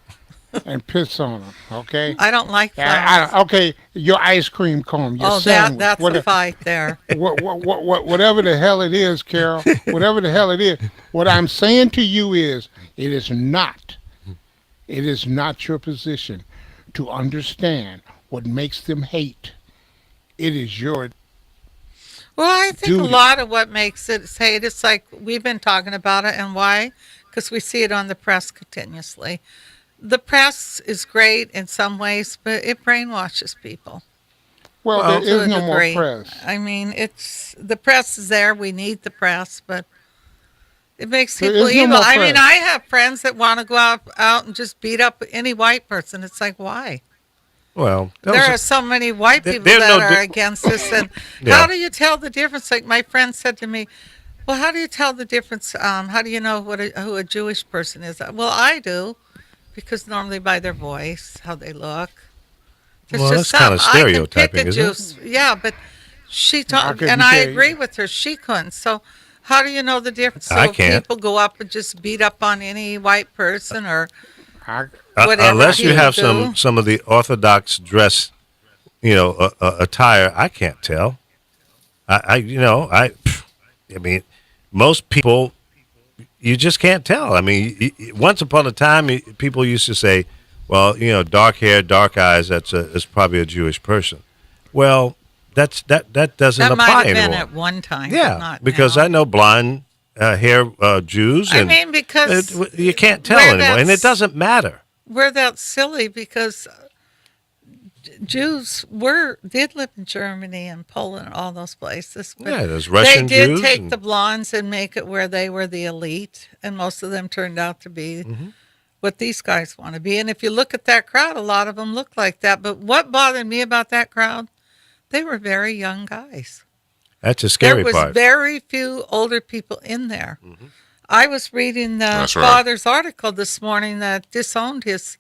and piss on them. Okay? I don't like flowers. Okay, your ice cream cone, your sandwich, that's whatever, a fight there. whatever the hell it is, Carol, whatever the hell it is. What I'm saying to you is, it is not your position to understand what makes them hate. It is your Well, I think duty. a lot of what makes it hate, it's like we've been talking about it, and why? Because we see it on the press continuously. The press is great in some ways, but it brainwashes people. Well, to there a is no more degree. press. I mean, the press is there. We need the press, but it makes There people is no evil. more I mean, press. I have friends that want to go out and just beat up any white person. It's like, why? Well, There are so many white There- people there's that no are di- against this, and Yeah. how do you tell the difference? Like my friend said to me, "Well, how do you tell the difference? How do you know who a Jewish person is?" Well, I do, because normally by their voice, how they look. There's Well, just that's kinda some- I can pick stereotyping, a isn't it? Jews- Yeah, but she How talked, could and you I say- agree with her. She couldn't. So, how do you know the difference? So I can't. people go up and just beat up on any white person, or I, whatever unless you people have do. some of the Orthodox dress, attire, I can't tell. I mean, most people, you just can't tell. I mean, once upon a time, people used to say, well, dark hair, dark eyes, is probably a Jewish person. Well, that doesn't that might apply have been anymore. at one time. but Yeah, not because now. I know blonde hair Jews, I and mean, because you can't tell where anymore, and it that's- doesn't matter. we're that silly because Jews did live in Germany and Poland and all those places. But Yeah, there's Russian they did Jews take and- the blondes and make it where they were the elite, and most of them turned out to be Mm-hmm. what these guys want to be. And if you look at that crowd, a lot of them look like that. But what bothered me about that crowd, they were very young guys. That's a scary There was part. very few older people in there. I was reading the That's right. father's article this morning that disowned his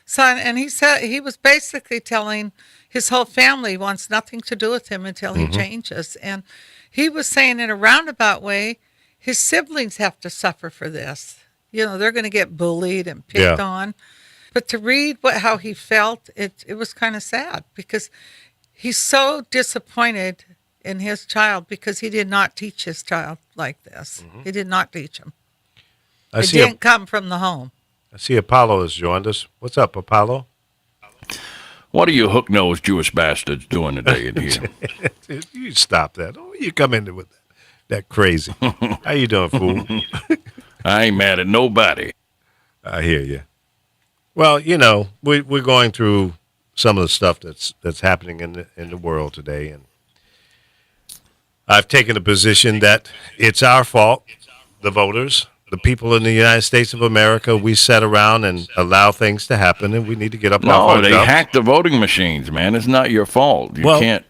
son, and he said he was basically telling his whole family wants nothing to do with him until he changes. And he was saying in a roundabout way, his siblings have to suffer for this. They're going to get bullied and picked Yeah. on. But to read how he felt, it was kind of sad because he's so disappointed in his child because he did not teach his child like this. He did not teach him. I It see. didn't come from the home. I see Apollo has joined us. What's up, Apollo? What are you hook-nosed Jewish bastards doing today in here? You stop that. Oh, you come in with that crazy. How you doing, fool? I ain't mad at nobody. I hear you. Well, we're going through some of the stuff that's happening in the world today, and I've taken a position that it's our fault, the voters, the people in the United States of America. We sat around and allow things to happen, and we need to get up off No, our they jumps. hacked the voting machines, man. It's not your fault. You Well, can't.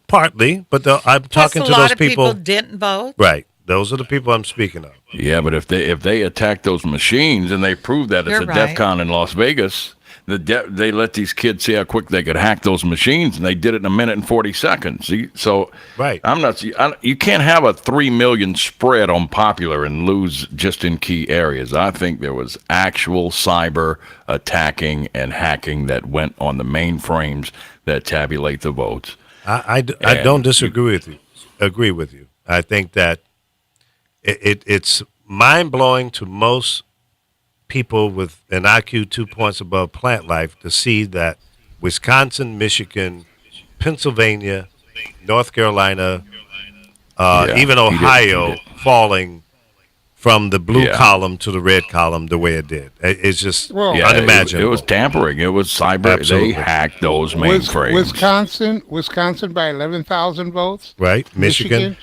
Partly, but I'm talking Plus, to a lot those of people people. didn't vote. Right. Those are the people I'm speaking of. Yeah, but if they attack those machines and they prove that it's You're a right. DEF CON in Las Vegas, they let these kids see how quick they could hack those machines, and they did it in a minute and 40 seconds. So Right. you can't have a 3 million spread on popular and lose just in key areas. I think there was actual cyber attacking and hacking that went on the mainframes that tabulate the votes. I don't disagree with you. Agree with you. I think that it's mind blowing to most people with an IQ 2 points above plant life to see that Wisconsin, Michigan, Pennsylvania, North Carolina, Yeah, even he did- Ohio he did. falling from the blue Yeah. column to the red column the way it did. It's just Well- Yeah, unimaginable. It was tampering. It was cyber. Absolutely. They hacked those mainframes. Wisconsin by 11,000 votes. right? Michigan.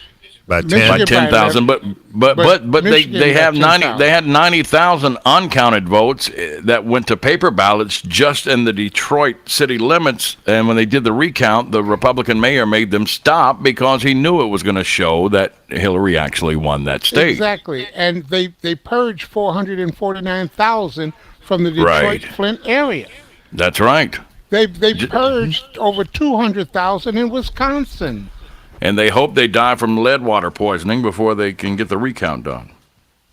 by 10. Michigan by 10,000, but Michigan they got have 10,000. they had 90,000 uncounted votes that went to paper ballots just in the Detroit city limits. And when they did the recount, the Republican mayor made them stop because he knew it was going to show that Hillary actually won that state. Exactly. And they purged 449,000 from the Detroit Right. Flint area. That's right. They purged over 200,000 in Wisconsin. And they hope they die from lead water poisoning before they can get the recount done.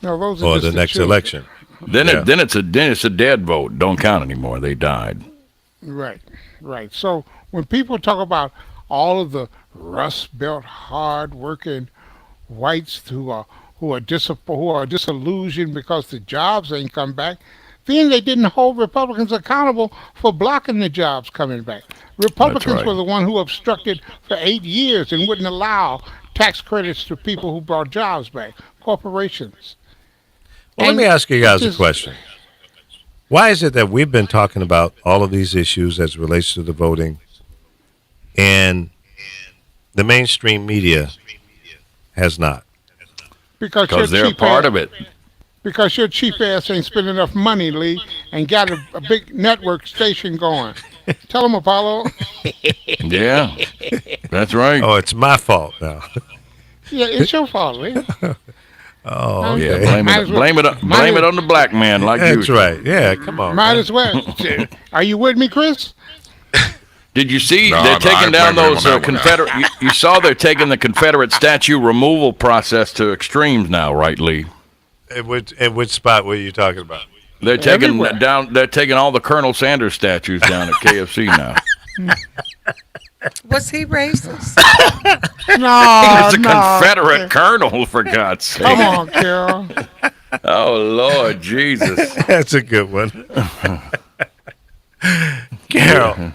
No, those are Or just the next children. election. Then Yeah. it's a dead vote. Don't count anymore. They died. Right, right. So when people talk about all of the Rust Belt, hard-working whites who are disillusioned because the jobs ain't come back, then they didn't hold Republicans accountable for blocking the jobs coming back. Republicans right. were the one who obstructed for 8 years and wouldn't allow tax credits to people who brought jobs back, corporations. Well, let And me ask you guys a just- question. Why is it that we've been talking about all of these issues as it relates to the voting, and the mainstream media has not? Because Because they're part of it. Because your cheap ass ain't spent enough money, Lee, and got a big network station going. Tell them, Apollo. Yeah. That's right. Oh, it's my fault now. Yeah, it's your fault, Lee. Oh, Yeah, okay. blame Might it, as well- blame it, might blame as- it on the black man like That's you. right. Yeah, come on. Might man. as well. Are you with me, Chris? Did you see No, they're no, I taking down blame him those on that one now. Confederate? You saw they're taking the Confederate statue removal process to extremes now, right, Lee? In which spot were you talking about? They're taking Everywhere. down. They're taking all the Colonel Sanders statues down at KFC now. Was he racist? No, It's a no. Confederate colonel, for God's sake. Come on, Carol. Oh Lord Jesus! That's a good one. Carol,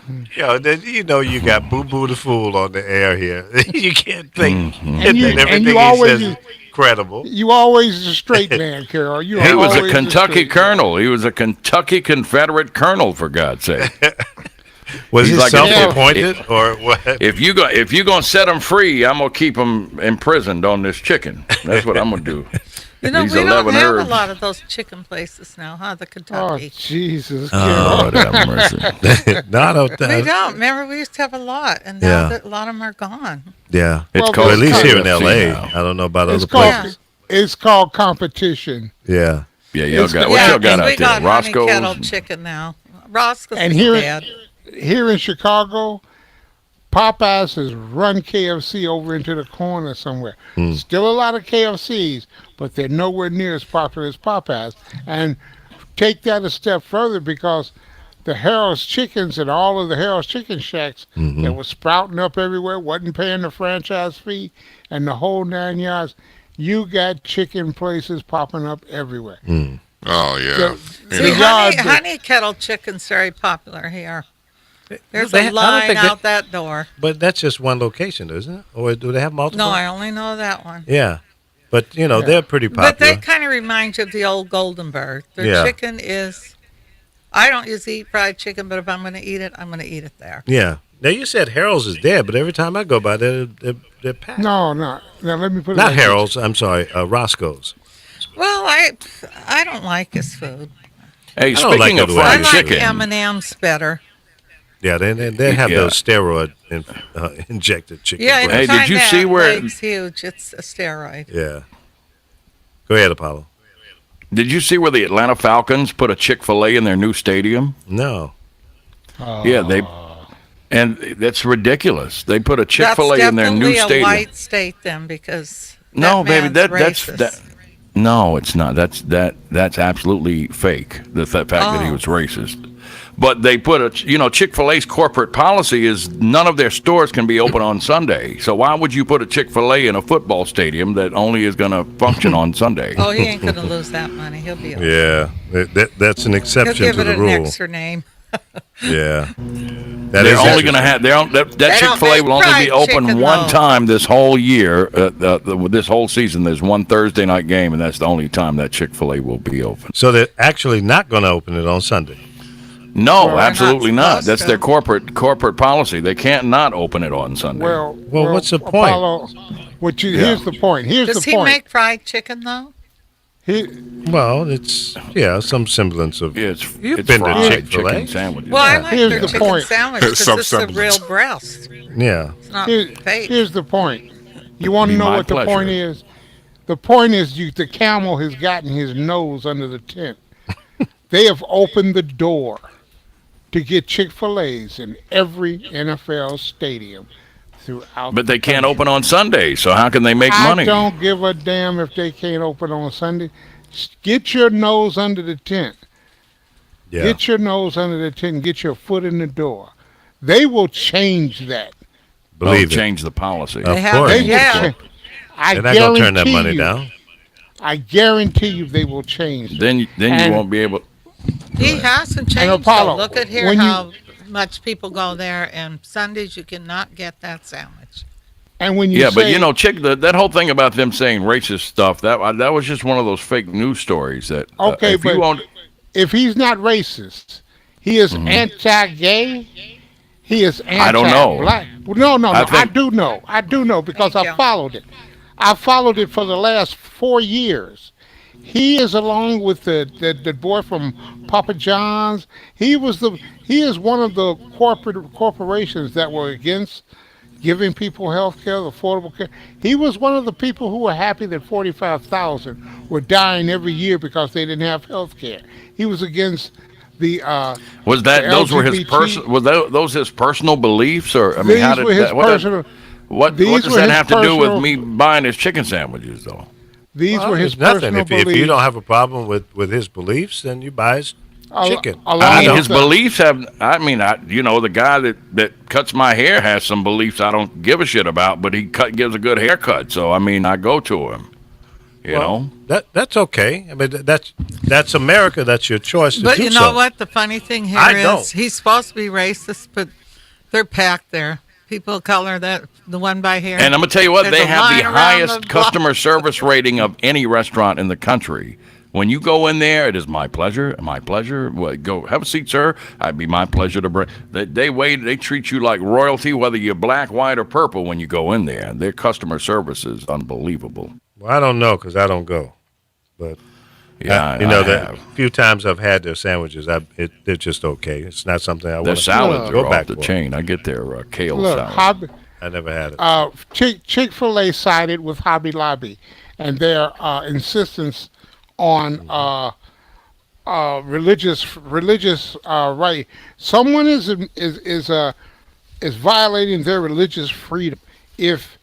you know you got Boo Boo the Fool on the air here. You can't think And you- that and everything you he always- says is credible. You always a straight man, Carol. You He was a always Kentucky straight man. colonel. He was a Kentucky Confederate colonel, for God's sake. Was He's he like a- self-appointed or what? If you're gonna set him free, I'm gonna keep him imprisoned on this chicken. That's what I'm gonna do. You know, These we don't 11 have herbs. a lot of those chicken places now, huh? The Oh, Kentucky. Jesus, Oh, Carol. have mercy. Not a, We don't. Remember, we used to have a lot, and now Yeah. that a lot of them are gone. Yeah. It's Well, called Well, at least here in KFC L.A. now. I don't know about It's other called, places. it's called competition. Yeah. Yeah, y'all It's- got what yeah, y'all got 'cause we out there? got honey kettle Roscoe's. chicken now. Roscoe's And is here- dead. Here in Chicago, Popeyes has run KFC over into the corner somewhere. Still a lot of KFCs, but they're nowhere near as popular as Popeyes. And take that a step further because the Harold's Chickens and all of the Harold's Chicken Shacks that was sprouting up everywhere, wasn't paying the franchise fee, and the whole 9 yards, you got chicken places popping up everywhere. Oh yeah. So- See, The yard- honey kettle chicken's very popular here. There's They- I a don't line think out that door. But that's just one location, isn't it? Or do they have multiple? No, I only know that one. Yeah. But, you know, they're pretty popular. But they kind of remind you of the old Golden Bird. Their Yeah. chicken is. I don't usually eat fried chicken, but if I'm going to eat it, I'm going to eat it there. Yeah. Now, you said Harold's is dead, but every time I go by there, they're packed. No. Now, let me put it Not like this. Harold's. I'm sorry. Roscoe's. Well, I don't like his food. Hey, don't like speaking of the way I fried Fried like chicken, M&M's better. Yeah, they have Yeah. those steroid injected chicken Yeah, breasts. Hey, anytime did you that see where- leg's huge, it's a steroid. Yeah. Go ahead, Apollo. did you see where the Atlanta Falcons put a Chick-fil-A in their new stadium? No. Yeah, and that's ridiculous. They put a That's Chick-fil-A in their new definitely a stadium. white state then, because No, that baby, man's that's racist. that. No, it's not. That's absolutely fake. The fact that he Oh. was racist. But they put Chick-fil-A's corporate policy is none of their stores can be open on Sunday. So why would you put a Chick-fil-A in a football stadium that only is going to function on Sunday? Oh, he ain't going to lose that money. He'll be okay. Yeah. That's an He'll exception give to it the an rule. extra name. Yeah. They're only going to have that They don't Chick-fil-A make will only be fried open chicken, one though. time this whole year. This whole season, there's one Thursday night game, and that's the only time that Chick-fil-A will be open. So they're actually not going to open it on Sunday. No, Well, absolutely not not. supposed That's to. their corporate policy. They can't not open it on Sunday. Well, what's the point? Apollo, Yeah. here's the point. Here's Does the he point. make fried chicken though? Well, it's some semblance of. it's You've it's been to fried Chick-fil-A? chicken sandwiches. Well, I like Here's their the chicken point. sandwich because Some it's the real semblance. breast. Yeah. It's not Here- fake. here's the point. You want Be to know my what the pleasure. point is? The point is the camel has gotten his nose under the tent. They have opened the door to get Chick-fil-A's in every NFL stadium throughout. But they the can't country. open on Sunday, so how can they make money? I don't give a damn if they can't open on Sunday. Get your nose under the tent. Yeah. Get your nose under the tent and get your foot in the door. They will change that. Believe it. Change the policy. Of have- course. They will Yeah. cha- I They're not going to turn that guarantee money you- down. I guarantee you they will change. it. Then you And- won't be able. He hasn't changed. Apollo, though. Look at here when you- how much people go there, and Sundays you cannot get that sandwich. And when you Yeah, but say- you know, that whole thing about them saying racist stuff that was just one of those fake news stories that. Okay, if you but- want, if he's not racist, he is anti-gay. He is anti-black. I don't know. Well, no. I I think- do know. I do know because Thank I you. followed it. I followed it for the last 4 years. He is along with the boy from Papa John's. He is one of the corporations that were against giving people health care, affordable care. He was one of the people who were happy that 45,000 were dying every year because they didn't have health care. He was against the was that the those were his LGBT. those his personal beliefs, or I mean, These how did were his that, what, personal. what these does were that his have to do with personal- me buying his chicken sandwiches, though? These Well, were his there's nothing. personal If beliefs. you don't have a problem with his beliefs, then you buy his chicken. along I mean, with his the- beliefs have. I mean, the guy that cuts my hair has some beliefs I don't give a shit about, but he gives a good haircut. So I mean, I go to him. You know, That's okay. I mean, that's America. That's your choice to But do you know so. what? The funny thing here I is don't. he's supposed to be racist, but they're packed there. People of color, that the one by here. and I'm gonna tell you what, There's they a have line the around highest the block. customer service rating of any restaurant in the country. When you go in there, it is my pleasure. My pleasure. Well, go have a seat, sir. It'd be my pleasure to bring. They treat you like royalty, whether you're black, white, or purple. When you go in there, their customer service is unbelievable. Well, I don't know because I don't go. But Yeah, you know I that have. few times I've had their sandwiches, they're just okay. It's not something I Their want to salads go are back off the for. chain. I get their kale Look, salad. I never had it. Chick-fil-A sided with Hobby Lobby and their insistence on religious right. Someone is violating their religious freedom if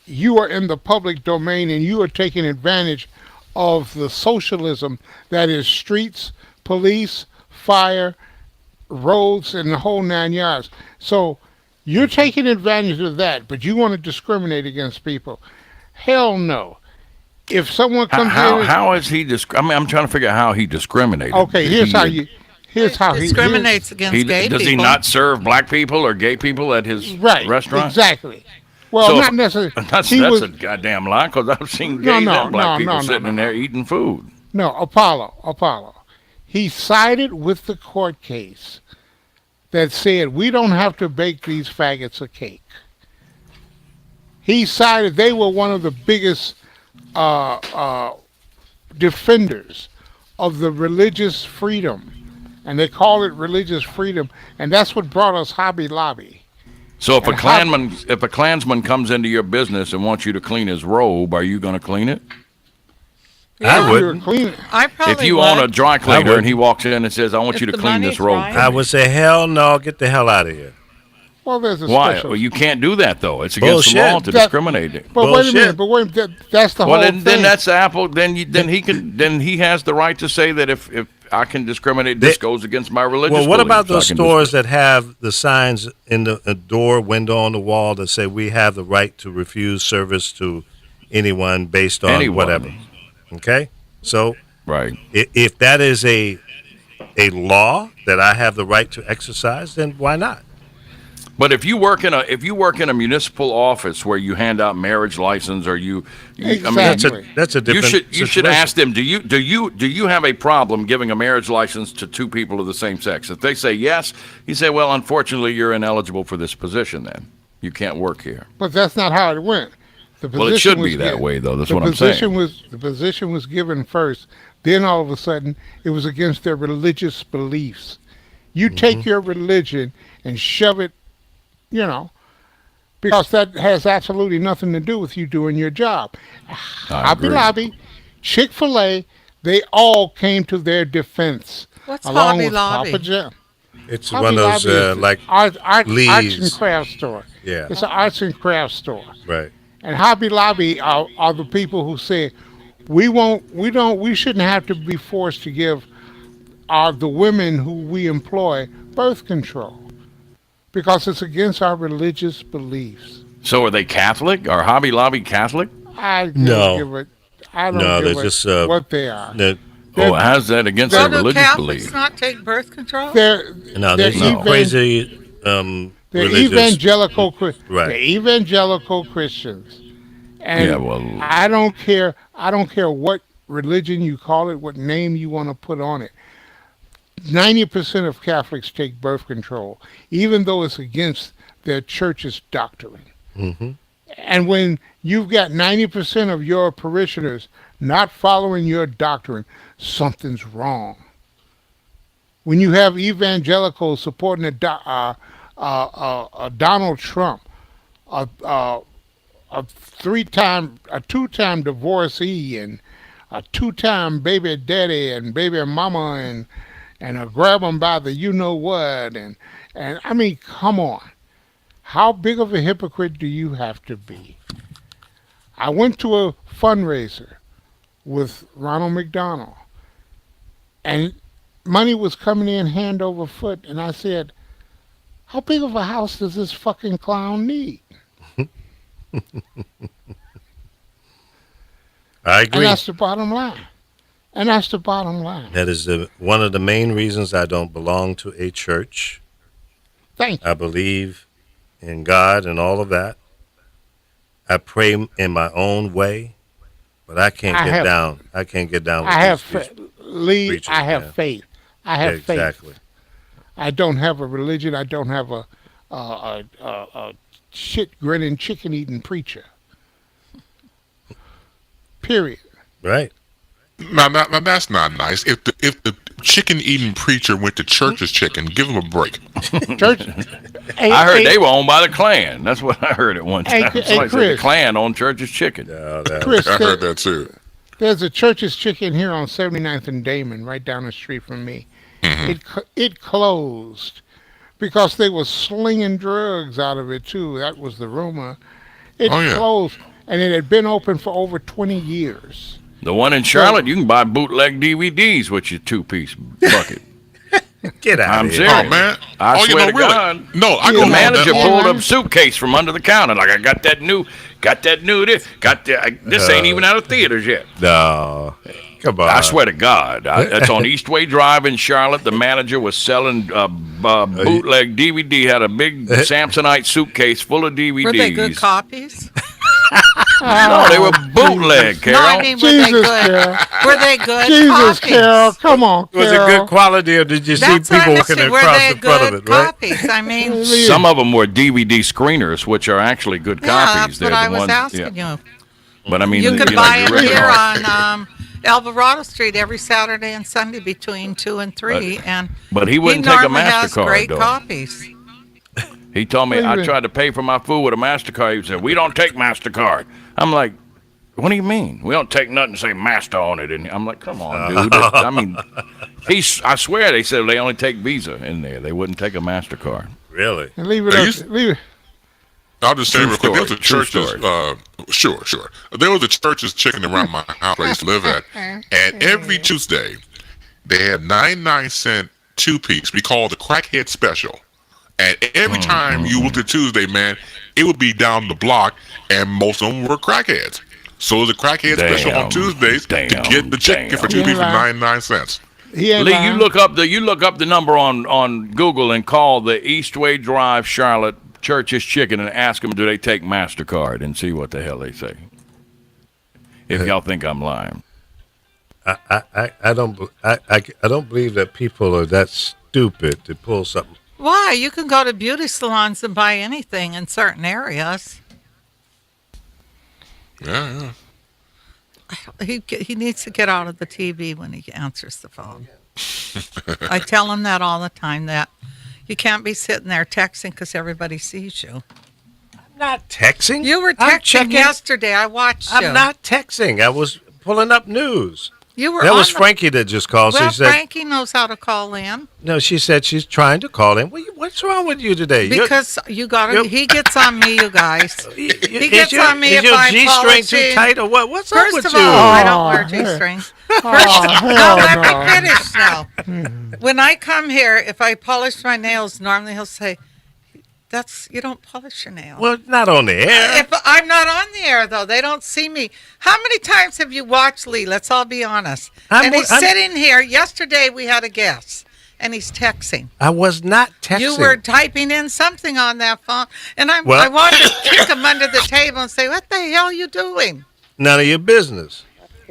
you are in the public domain and you are taking advantage of the socialism that is streets, police, fire, roads, and the whole 9 yards. So you're taking advantage of that, but you want to discriminate against people. Hell no. If someone comes in, How is he? I mean, I'm trying to figure out how he discriminated. okay, here's how he discriminates against gay does people. he not serve black people or gay people at his right restaurant? exactly. Well, So- not necessarily. That's he was a goddamn lie, because I've seen No, gays no, and black no, people no, sitting no, in there eating food. no Apollo. He sided with the court case that said we don't have to bake these faggots a cake. He sided. They were one of the biggest defenders of the religious freedom, and they call it religious freedom, and that's what brought us Hobby Lobby. So if a And Klansman comes into your business and wants you to clean his robe, are you going to clean it? I We were wouldn't. cleaning. I probably If you would. own a dry cleaner wouldn't. and he walks in and says, "I want If you to the clean this money's robe," right. I would say, hell no, get the hell out of here. Well, there's a why? special. Well, you can't do that though. It's against the Bullshit. law to That- discriminate. But wait a Bullshit. minute. But wait. That's the Well, whole then thing. that's Apple. Then he has the right to say that if I can discriminate, this They- goes against my religious. Well, what about beliefs. those I can stores that have the signs in the door, window on the wall that say we have the right to refuse service to anyone based on Anyone. whatever? Okay, so Right. if that is a law that I have the right to exercise, then why not? But if you work in a municipal office where you hand out marriage license or you Exactly. That's a different you should situation. ask them, do you have a problem giving a marriage license to two people of the same sex? If they say yes, you say, well, unfortunately, you're ineligible for this position. Then you can't work here. But that's not how it went. The Well, it position should be was that given- way, though. That's the what I'm position saying. The position was given first. Then all of a sudden, it was against their religious beliefs. You take your religion and shove it, because that has absolutely nothing to do with you doing your job. I Hobby agree. Lobby, Chick-fil-A, they all came to their defense. What's along Hobby with Lobby? Papa John. It's Hobby one of those Lobby is like arts and Lee's. craft store. Yeah. It's an arts and craft store. right. And Hobby Lobby are the people who say we shouldn't have to be forced to give the women who we employ birth control because it's against our religious beliefs. So are they Catholic? Are Hobby Lobby Catholic? I don't No. give a, I don't No, give they're a just what they are. Oh, how's that against So their do religious Catholics belief? not take birth control? They're No, they're there's some crazy they're religious. evangelical Right. they're evangelical Christians. And Yeah, well- I don't care what religion you call it, what name you want to put on it. 90% of Catholics take birth control, even though it's against their church's doctrine. Mhm. And when you've got 90% of your parishioners not following your doctrine, something's wrong. When you have evangelicals supporting Donald Trump, a two-time divorcee, and a two-time baby daddy and baby mama, and a grab them by the you-know-what, and I mean, come on. How big of a hypocrite do you have to be? I went to a fundraiser with Ronald McDonald, and money was coming in hand over foot, and I said, how big of a house does this fucking clown need? I And agree. that's the bottom line. That is one of the main reasons I don't belong to a church. Thank you. I believe in God and all of that. I pray in my own way, but I can't I get have- down. I can't get down with I have, these Lee, preachers, I have man. faith. I have faith. Exactly. I don't have a religion. I don't have a shit grinning, chicken eating preacher. Period. Right. Now, that's not nice. If the chicken eating preacher went to church's chicken, give him a break. Church. Hey, I heard hey, they were owned by the Klan. That's what I heard at one Hey, time. hey, Somebody said the Chris. Klan owned Church's Chicken. Chris, I heard that too. there's a Church's Chicken here on 79th and Damon, right down the street from me. It closed because they were slinging drugs out of it too. That was the rumor. It Oh, yeah. closed, and it had been open for over 20 years. The one in Charlotte, you can buy bootleg DVDs with your two-piece bucket. Get out I'm of here. serious. Oh man! I oh, swear you to know, really? God. No, I Yeah, go The along manager that pulled line. up suitcase from under the counter like, I got that new, this ain't even out of theaters yet. No. Come on. I swear to God. That's on Eastway Drive in Charlotte. The manager was selling bootleg DVD, had a big Samsonite suitcase full of DVDs. Were they good copies? No, they were bootleg, Carol. No, I mean, were they Jesus, good? Carol. Were they good Jesus, copies? Carol, come on, Carol. Was it good quality, or did you That's see what people I'm walking asking. Were across they the front of good it, right? copies? I mean, Some of them were DVD screeners, which are actually good yeah, copies. that's what They're I the was ones, asking yeah. you. But I mean, You could know, buy you them really here are. on Alvarado Street every Saturday and Sunday between 2 and 3, and But he wouldn't take a normally has MasterCard, great though. copies. He told me Wait a I minute. tried to pay for my food with a MasterCard. He said, we don't take MasterCard. I'm like, what do you mean? We don't take nothing to say Master on it. And I'm like, come on, dude. I mean, I swear they said they only take Visa in there. They wouldn't take a MasterCard. Really? And leave it Are up. you- Leave it. I'll just say True real quick. There was a story, true church's. Sure. There was a church's chicken around my house I used to live at, and every Tuesday they had 99-cent two-piece. We call it the crackhead special. And every time you went to Tuesday, man, it would be down the block, and most of them were crackheads. So it was a crackhead special on Tuesdays to get the chicken for two damn. piece for 99 cents. He ain't Lee, lying. you look up the number on Google and call the Eastway Drive Charlotte Church's Chicken and ask them, do they take MasterCard, and see what the hell they say. If y'all think I'm lying. I don't believe that people are that stupid to pull something. Why? You can go to beauty salons and buy anything in certain areas. Yeah. He needs to get out of the TV when he answers the phone. I tell him that all the time, that you can't be sitting there texting because everybody sees you. I'm not texting. You were I'm texting checking. yesterday. I watched you. I'm not texting. I was pulling up news. You were That on was the- Frankie that just called. Well, She said, Frankie knows how to call in no, she said she's trying to call in. What's wrong with you today? because he gets on me, you guys. He gets on me Is if your I'm G-string too polishing. tight or what? What's up First with of you? all, I don't Oh, wear hey. G-strings. Oh, No, hell let no. me finish now. When I come here, if I polish my nails, normally he'll say, you don't polish your nails. Well, not on the air. If I'm not on the air, though, they don't see me. How many times have you watched Lee? Let's all be honest. I'm sitting here. Yesterday, we had a guest, and he's texting. I was not texting. You were typing in something on that phone, and I Well- wanted to kick him under the table and say, "What the hell are you doing?" None of your business.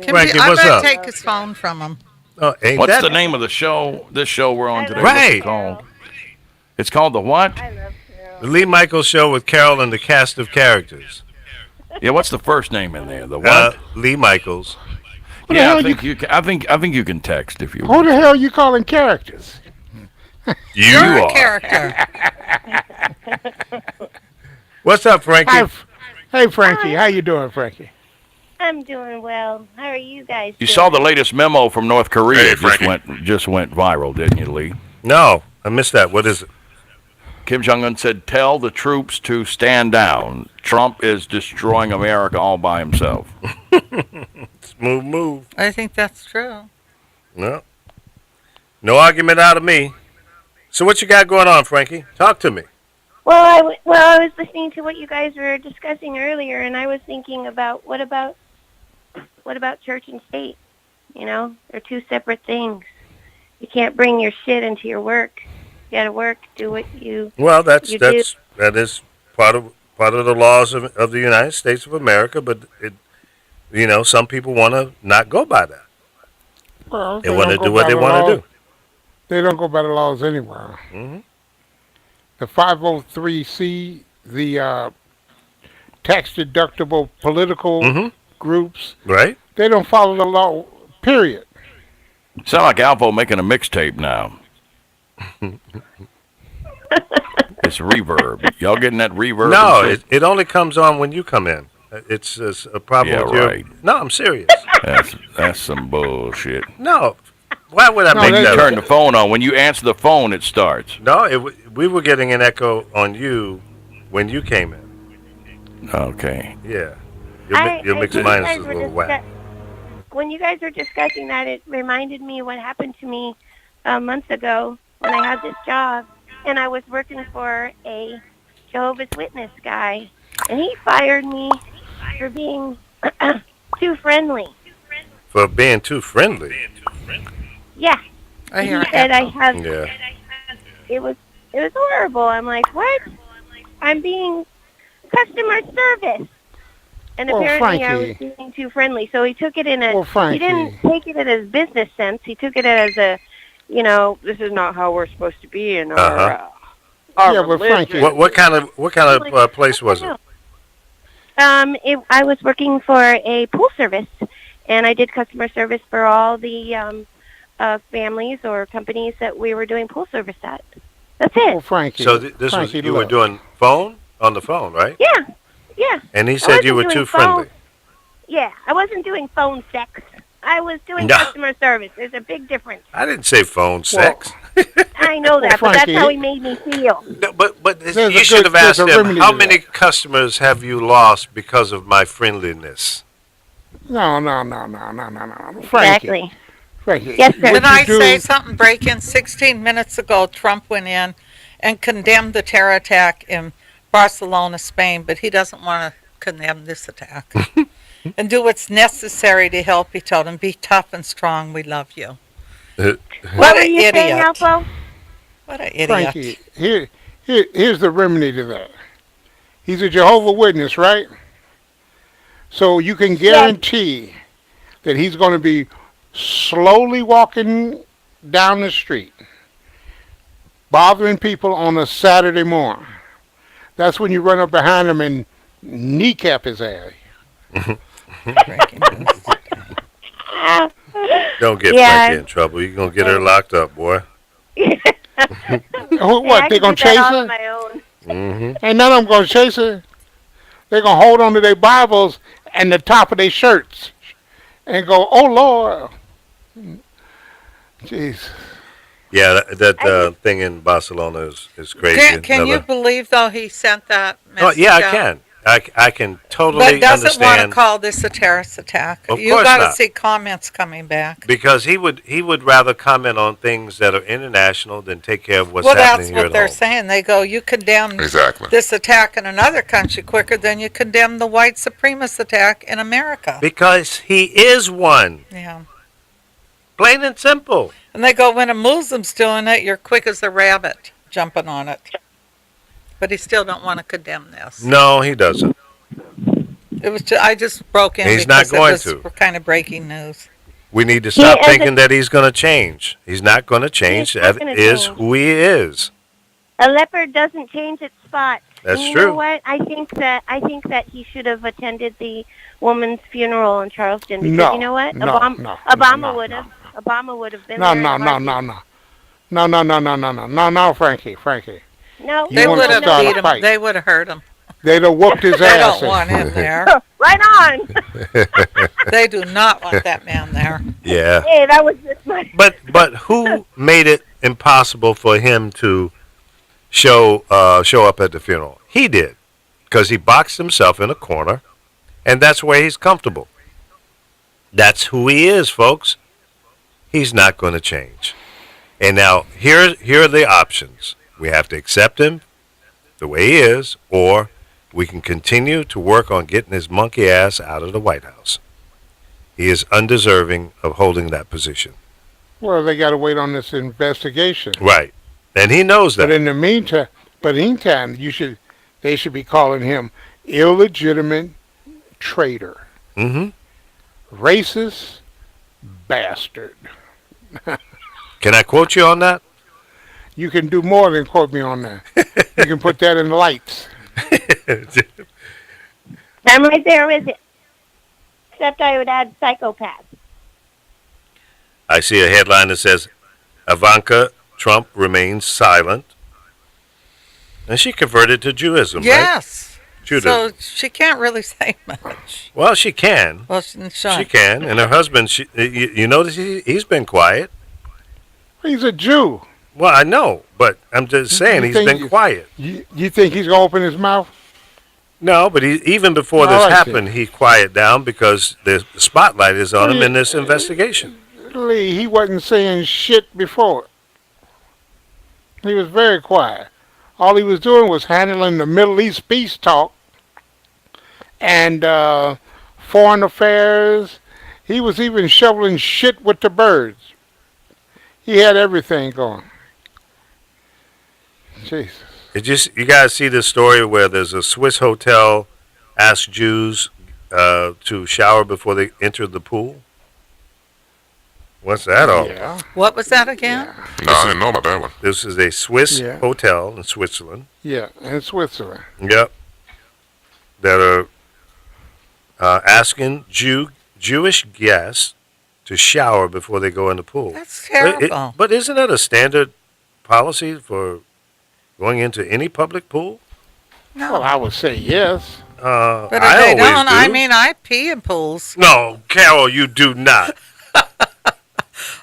Frankie, I'm what's gonna up? take his phone from him. Oh, ain't What's that the name of the show? This show we're on today. Right. What's it called? It's called the what? the Lee Michaels Show with Carol and the cast of characters? Yeah, what's the first name in there? The what? Lee Michaels. Who the Yeah, hell I think you can. I think you can text if you Who want. the hell are you calling characters? You're a are. character. What's up, Frankie? Hey, Frankie. How you doing, Frankie? I'm doing well. How are you guys You doing? saw the latest memo from North Korea. Hey, just Frankie. went viral, didn't you, Lee? No, I missed that. What is it? Kim Jong-un said, "Tell the troops to stand down. Trump is destroying America all by himself." Smooth move. I think that's true. No. No argument out of me. So what you got going on, Frankie? Talk to me. Well, I was listening to what you guys were discussing earlier, and I was thinking about what about church and state? You know, they're two separate things. You can't bring your shit into your work. You got to work, do what you. Well, that You do. is part of the laws of the United States of America, but some people want to not go by that. Well, They want to don't do go what by they the want to law. do. They don't go by the laws anywhere. Mhm. The 503C, the tax deductible political Mhm. groups, Right? they don't follow the law. Period. Sound like Alvo making a mixtape now. It's reverb. Y'all getting that reverb? No, and shit? it only comes on when you come in. It's a problem Yeah, with your. right. No, I'm serious. That's some bullshit. No, why would I No, make they that? Turn the phone on. When you answer the phone, it starts. No, we were getting an echo on you when you came in. Okay. Yeah, your mix think minus you is guys a little were whack. When you guys were discussing that, it reminded me what happened to me months ago when I had this job, and I was working for a Jehovah's Witness guy, and he fired me for being too friendly. For being too friendly. Yeah. I hear He said I have. Yeah. It was horrible. I'm like, what? I'm being customer service. And Well, apparently I was Frankie. being too friendly. So he took it in a, Well, he Frankie. didn't take it in his business sense. He took it as a, this is not how we're supposed to be in Uh-huh. our Yeah, but Frankie- religion. What kind of place was it? I was working for a pool service, and I did customer service for all the families or companies that we were doing pool service at. That's Well, it. Frankie. So this was Frankie, you were look. doing on the phone, right? Yeah. And he said you were wasn't too doing phone. friendly. Yeah, I wasn't doing phone sex. I was doing No. customer service. There's a big difference. I didn't say phone sex. I know that, but Frankie, that's how he made me feel. No, but There's a you good- should have asked there's a him, remedy how to many that. customers have you lost because of my friendliness? No. Frankie. Exactly. Frankie. Yes, sir. what Did I you do- say something? Break in 16 minutes ago, Trump went in and condemned the terror attack in Barcelona, Spain, but he doesn't want to condemn this attack. And do what's necessary to help, he told him. Be tough and strong. We love you. What were an you saying, idiot. Alpo? What an idiot. Frankie, here's the remedy to that. He's a Jehovah Witness, right? So you can guarantee that he's going to be slowly walking down the street, bothering people on a Saturday morning. That's when you run up behind him and kneecap his ass. Don't get Yeah. Frankie in trouble. You're going to get her locked up, boy. What, they going to chase her? My own. Ain't none of them going to chase her. They're going to hold on to their Bibles and the top of their shirts and go, oh, Lord. Jeez. Yeah, that thing in Barcelona is crazy. Can you believe, though, he sent that Oh, message yeah, I out? can. I can totally But doesn't want to understand. call this a terrorist attack. Of You course got to not. see comments coming back. Because he would rather comment on things that are international than take care of what's Well, happening that's here what at they're home. saying. They go, you condemn Exactly. this attack in another country quicker than you condemn the white supremacist attack in America. Because he is one. Yeah. Plain and simple. And they go, when a Muslim's doing it, you're quick as a rabbit jumping on it. But he still don't want to condemn this. No, he doesn't. It was I just broke in He's because not going it was to. kind of breaking news. We need to stop as thinking that he's going to change. He's not going to change. He's not That gonna is change. who he is. A leopard doesn't change its spot. That's and you true. know what? I think that he should have attended the woman's funeral in Charleston because No, you know what? no, Obama would have. Obama would have been No, there. no, in a no, heartbeat. no, Frankie. No, You They want would to have start a beat him. fight. They would have hurt him. They'd have whooped his They ass. don't want him there. right on. They do not want that man there. Yeah. Hey, that was just my. But who made it impossible for him to show up at the funeral? He did, because he boxed himself in a corner, and that's where he's comfortable. That's who he is, folks. He's not going to change. And now here are the options. We have to accept him the way he is, or we can continue to work on getting his monkey ass out of the White House. He is undeserving of holding that position. Well, they got to wait on this investigation. Right. And he knows that. But in the meantime, they should be calling him illegitimate traitor, Mm-hmm. racist bastard. Can I quote you on that? You can do more than quote me on that. You can put that in the lights. I'm right there with it. Except I would add psychopath. I see a headline that says, Ivanka Trump remains silent. And she converted to Judaism, right? Yes. Judaism. So she can't really say much. Well, she can. Well, She can. And her husband, you notice he's been quiet. He's a Jew. Well, I know, but I'm just saying You he's think been quiet. You think he's going to open his mouth? No, but even before All this right, happened, he quieted down because the spotlight is on him Well, in this investigation. Lee, he wasn't saying shit before. He was very quiet. All he was doing was handling the Middle East peace talk and foreign affairs. He was even shoveling shit with the birds. He had everything going. Jesus. You guys see this story where there's a Swiss hotel asked Jews to shower before they entered the pool? What's that all? Yeah. What was that again? No, I didn't know about that one. This is a Swiss Yeah. hotel in Switzerland. Yeah, in Switzerland. Yep. That are asking Jewish guests to shower before they go in the pool. That's terrible. But isn't that a standard policy for going into any public pool? No. Well, I would say yes. But if I they always don't, do. I mean, I pee in pools. No, Carol, you do not.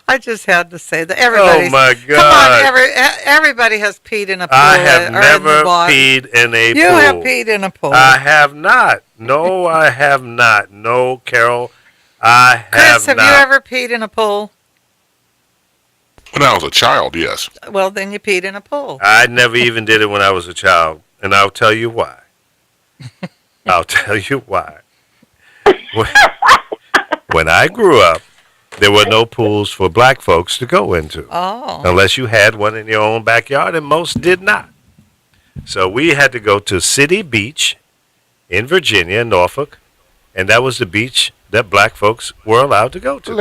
I just had to say that everybody. Oh my Come God! on, everybody has peed in a pool. I have or in never the water. peed in a pool. You have peed in a pool. I have not. No, I have not. No, Carol, I have Chris, have not. you ever peed in a pool? When I was a child, yes. Well, then you peed in a pool. I never even did it when I was a child, and I'll tell you why. I'll tell you why. When I grew up, there were no pools for black folks to go into, Oh. unless you had one in your own backyard, and most did not. So we had to go to City Beach in Virginia, Norfolk, and that was the beach that black folks were allowed to go to.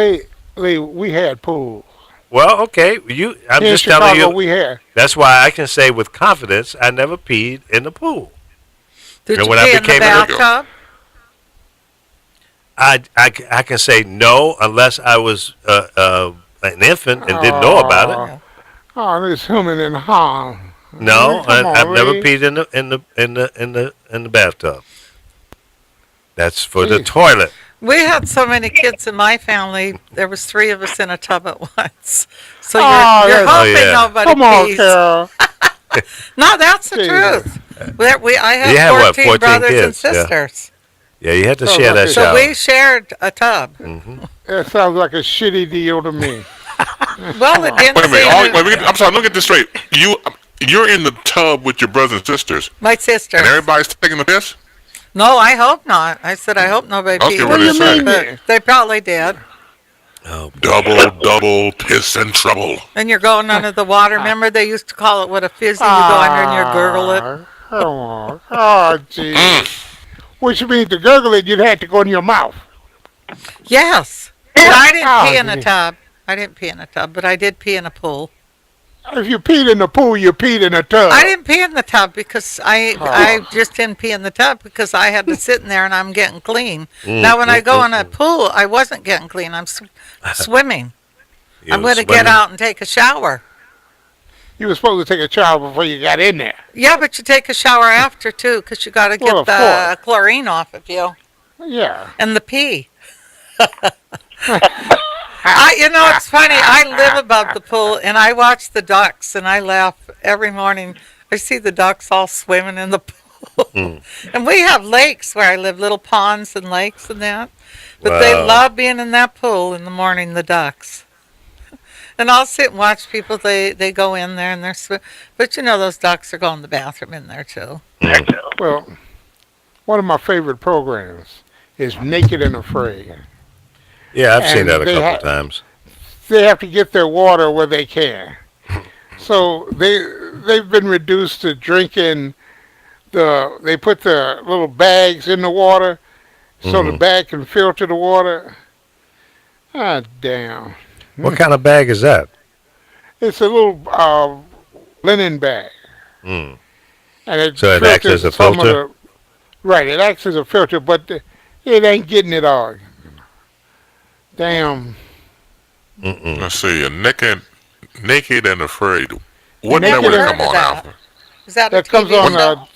Lee, we had pools. Well, okay, I'm Here just in telling Chicago, you. we had. That's why I can say with confidence I never peed in the pool. Did And you when I pee in the became an- bathtub? I can say no unless I was an infant and didn't know about it. Oh, this humming and hawing. No, Come on, I've never Lee. peed in the bathtub. That's for the Jeez. toilet. We had so many kids in my family. There was 3 of us in a tub at once. So Oh, you're that's- hoping yeah. nobody Come on, pees. Carol. No, that's the Jesus. truth. I You have had what, 14 14 brothers and kids, yeah. sisters. Yeah, you had to So share that lucky. So shower. we shared a tub. That sounds like a shitty deal to me. Well, it didn't Wait a minute. seem Wait a minute. I'm sorry. Let me get this straight. You're in the tub with your brothers and sisters, my sister. and everybody's taking the piss. No, I hope not. I said I hope nobody Okay, peed. what do you mean? But they probably did. Double piss and trouble. And you're going under the water. Remember they used to call it what a fizzy. You go under and you gurgle it. Come on. Oh, jeez. Which means to gurgle it, you'd have to go in your mouth. Yes. But I didn't Oh, pee in a gee. tub. I didn't pee in a tub, but I did pee in a pool. If you peed in the pool, you peed in a tub. I didn't pee in the tub because I just didn't pee in the tub because I had to sit in there and I'm getting clean. Now when I go in a pool, I wasn't getting clean. I'm swimming. You I'm was going to get swimming. out and take a shower. You were supposed to take a shower before you got in there. Yeah, but you take a shower after too because you got to get Well, of the chlorine off of you Yeah. and the pee. It's funny. I live above the pool and I watch the ducks and I laugh every morning. I see the ducks all swimming in the pool. And we have lakes where I live, little ponds and lakes and that. But they Wow. love being in that pool in the morning, the ducks. And I'll sit and watch people. They go in there and they're swim. But those ducks are going to the bathroom in there too. Well, one of my favorite programs is Naked and Afraid. Yeah, I've seen And that a they couple times. They have to get their water where they can. So they've been reduced to drinking they put the little bags in the water so the bag can filter the water. Ah, damn. What kind of bag is that? It's a little linen bag. Mm. And it So it acts as a filters some of filter? right, it acts as a filter, but it ain't getting it all. Damn. Let's see. Naked and Afraid. What Naked network and- come on, Alpha? Is that That a comes TV on. show?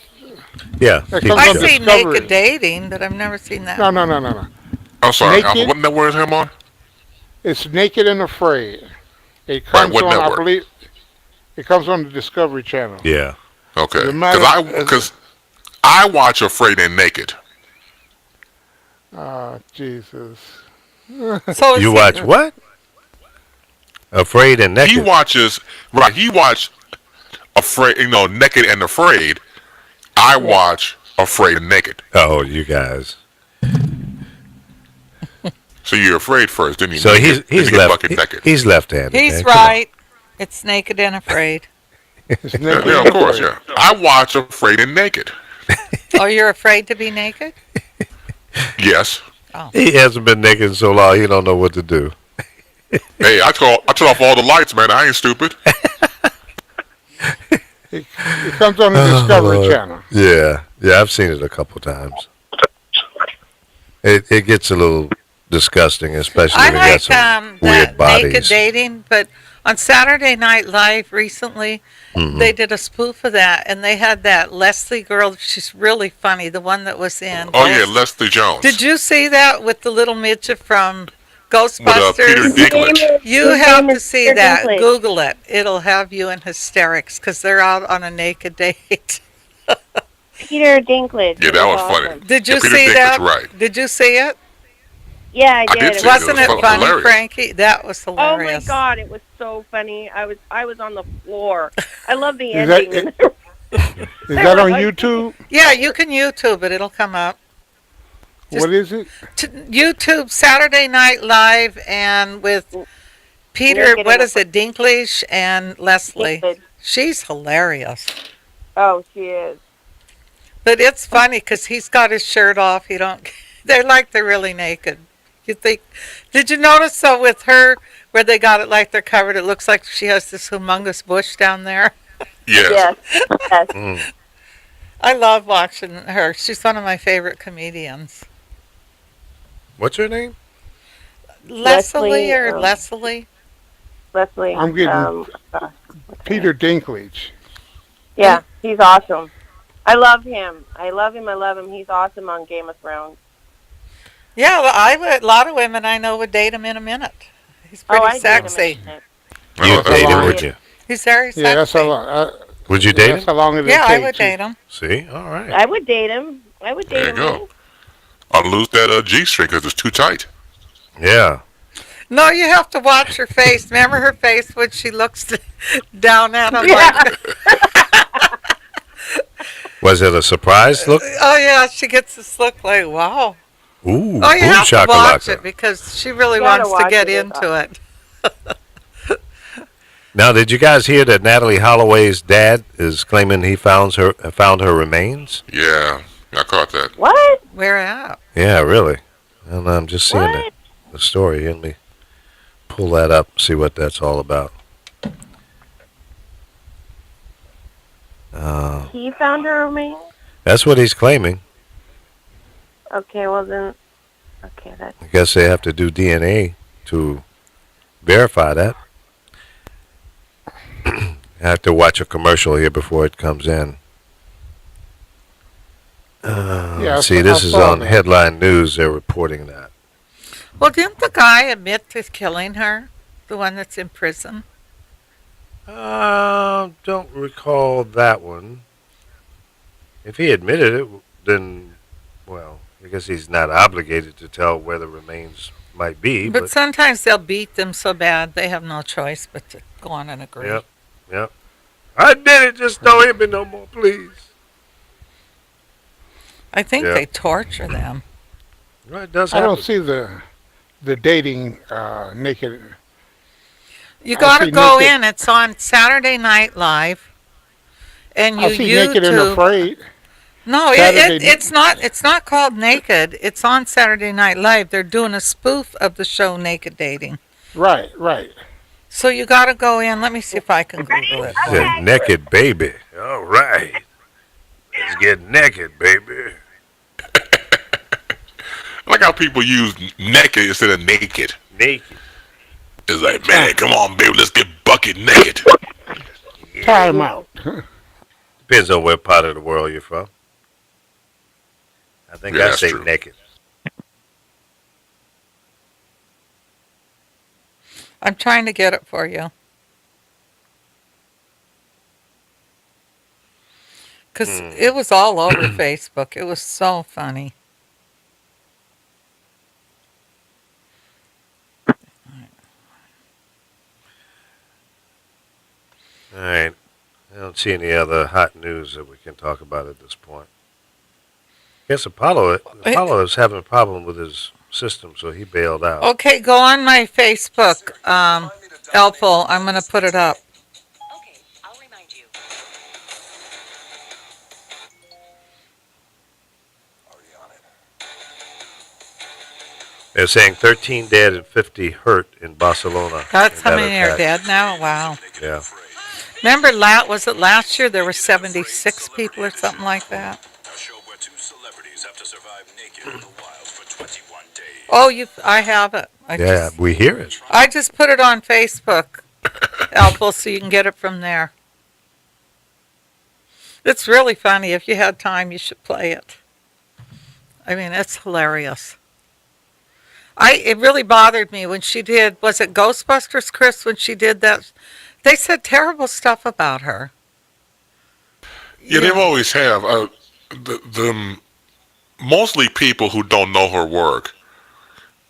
Yeah. That TV comes I on show. see Discovery. Naked Dating, but I've never seen that. No. I'm sorry, Alpha. Naked? What network is him on? It's Naked and Afraid. It comes what on, I network? believe. It comes on the Discovery Channel. Yeah. Okay. The matter- Because I watch Afraid and Naked. Oh, Jesus. So You watch what? Afraid and Naked. He watches Afraid, Naked and Afraid. I watch Afraid and Naked. Oh, you guys. So you're afraid first, didn't you? So Then he's you get left. bucket naked. He's left-handed. He's man. Come on. right. It's Naked and Afraid. It's Yeah, Naked yeah, and of course, Afraid. yeah. I watch Afraid and Naked. Oh, you're afraid to be naked? Yes. He hasn't been naked in so long. He don't know what to do. Hey, I turn off all the lights, man. I ain't stupid. It comes on the Discovery Lord. Channel. Yeah, I've seen it a couple times. It gets a little disgusting, especially I when you got like some that weird Naked bodies. Dating, but on Saturday Night Live recently, they did a spoof of that, and they had that Leslie girl. She's really funny, the one that was in. Oh yeah, Leslie Jones. Did you see that with the little midget from With Peter Ghostbusters? Dinklage. You His have name to is see Peter that. Dinklage. Google it. It'll have you in hysterics because they're out on a naked date. Peter Dinklage. Yeah, that was awesome. funny. Did you Yeah, Peter see Dinklage, that? right. Did you see it? Yeah, I did. did see it. Wasn't was it funny, hilarious. Frankie? That was Oh my hilarious. God, it was so funny. I was on the floor. I love the Is that- ending. Is that on YouTube? Yeah, you can YouTube it. It'll come up. Just- What is it? YouTube Saturday Night Live and with Peter, Naked what and is it, Dinklage and Leslie. Dinklage. She's hilarious. Oh, she is. But it's funny because he's got his shirt off. He don't. They're like they're really naked. You think? Did you notice though with her where they got it like they're covered? It looks like she has this humongous bush down there. Yes. Yes. I love watching her. She's one of my favorite comedians. What's her name? Leslie or um, Leslie? Leslie. I'm getting what's her Peter name? Dinklage. Yeah, he's awesome. I love him. I love him. He's awesome on Game of Thrones. Yeah, well, a lot of women I know would date him in a minute. He's pretty I sexy. You'd date him, would you? He's very sexy. Yeah, that's how long. Would you date That's him? how long it Yeah, takes. I would date him. See? All right. I would date him. I would date There you him. go. I'll lose that G-string because it's too tight. Yeah. No, you have to watch her face. Remember her face when she looks down at him? Yeah. Like, Was it a surprise look? oh, yeah, she gets this look like, wow. Ooh, Oh, you boom have to watch shakalaka. it because she really You gotta wants to watch get it, into it. Now, did you guys hear that Natalie Holloway's dad is claiming he found her remains? Yeah, I caught that. What? Where at? Yeah, really. And I'm just seeing What? the story. Let me pull that up, see what that's all about. He found her remains? That's what he's claiming. Okay, well then. Okay, that's. I guess they have to do DNA to verify that. I have to watch a commercial here before it comes in. Yeah, See, I this is saw on that. Headline News. They're reporting that. Well, didn't the guy admit to killing her? The one that's in prison? Don't recall that one. If he admitted it, then, well, I guess he's not obligated to tell where the remains might be. But But sometimes they'll beat them so bad they have no choice but to go on and agree. Yep. I did it. Just don't hit me no more, please. I think Yeah. they torture them. Well, it does I happen. don't see the dating naked. You I got to see go Naked- in. It's on Saturday Night Live. And you I see Naked and YouTube. Afraid. No, Saturday- it's not. It's not called Naked. It's on Saturday Night Live. They're doing a spoof of the show Naked Dating. Right. So you got to go in. Let me see if I can Google it. Said naked baby. All right. Let's get naked, baby. I like how people use naked instead of naked. Naked. It's like, man, come on, baby, let's get bucket naked. Time out. Depends on what part of the world you're from. I think Yeah, I that's say true. naked. I'm trying to get it for you. Because it was all over Facebook. It was so funny. All right. I don't see any other hot news that we can talk about at this point. I guess Apollo is having a problem with his system, so he bailed out. Okay, go on my Facebook, Elful. I'm going to put it up. Okay, I'll remind you. They're saying 13 dead and 50 hurt in Barcelona. That's in how that many are attack. dead now? Wow. Yeah. Remember, was it last year there were 76 people or something like that? A show where two celebrities have to survive naked in the wild for 21 days. Oh, I have it. Yeah, we hear it. I just put it on Facebook, Elful, so you can get it from there. It's really funny. If you had time, you should play it. I mean, it's hilarious. It really bothered me when she did, was it Ghostbusters, Chris, when she did that? They said terrible stuff about her. Yeah, they've always have. Mostly people who don't know her work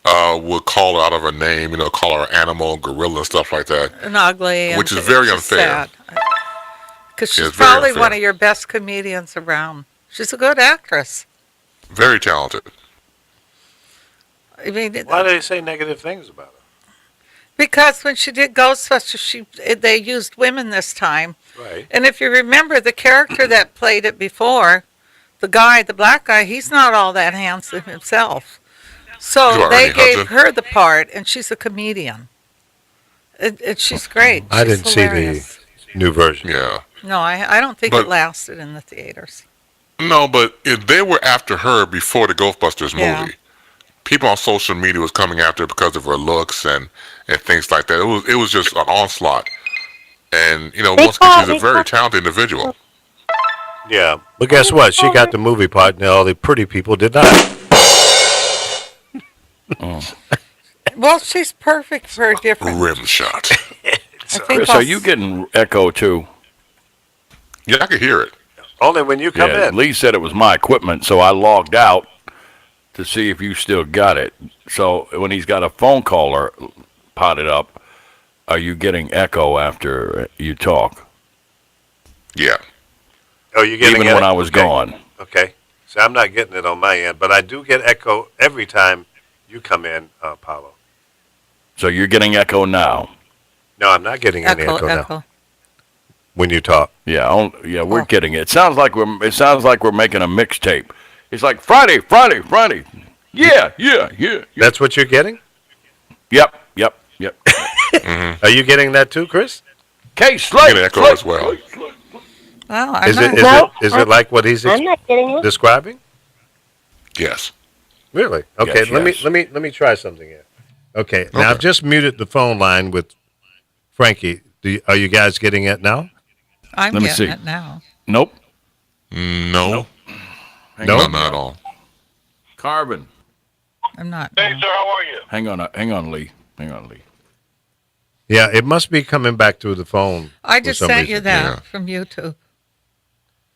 would call her out of her name, call her animal, gorilla, and stuff like that. And ugly. Which is very unfair. Because Yeah, she's it's very probably unfair. one of your best comedians around. She's a good actress. Very talented. I mean, Why do they say negative things about her? Because when she did Ghostbusters, they used women this time. Right. And if you remember, the character that played it before, the black guy, he's not all that handsome himself. So they gave her the part, and she's a comedian. She's great. I She's didn't hilarious. see the new version. Yeah. No, I don't think it lasted in the theaters. No, but if they were after her before the Ghostbusters movie, people on social media was coming after her because of her looks and things like that. It was just an onslaught. And, once again, she's a very talented individual. Yeah, but guess what? She got the movie part, and all the pretty people did not. Well, she's perfect for a different rim shot. Chris, are you getting echo too? Yeah, I could hear it. Only when you come in. Lee said it was my equipment, so I logged out to see if you still got it. So when he's got a phone caller potted up, are you getting echo after you talk? Yeah. Oh, you getting even it? when I was gone? Okay. So I'm not getting it on my end, but I do get echo every time you come in, Paulo. So you're getting echo now? No, I'm not getting any echo now. When you talk. Yeah, we're getting it. It sounds like we're making a mixtape. It's like Friday. Yeah. That's what you're getting? Yep. Mm-hmm. Are you getting that too, Chris? Slate. Get echo as well. Well, is it like what he's describing? Yes. Really? Okay. Yes. Let me try something here. Okay. Now I've just muted the phone line with Frankie. Are you guys getting it now? I'm getting it now. Nope. No. No, not at all. Carbon. I'm not. Hey, sir, how are you? Hang on, Lee. Yeah, it must be coming back through the phone. I just sent you that from YouTube.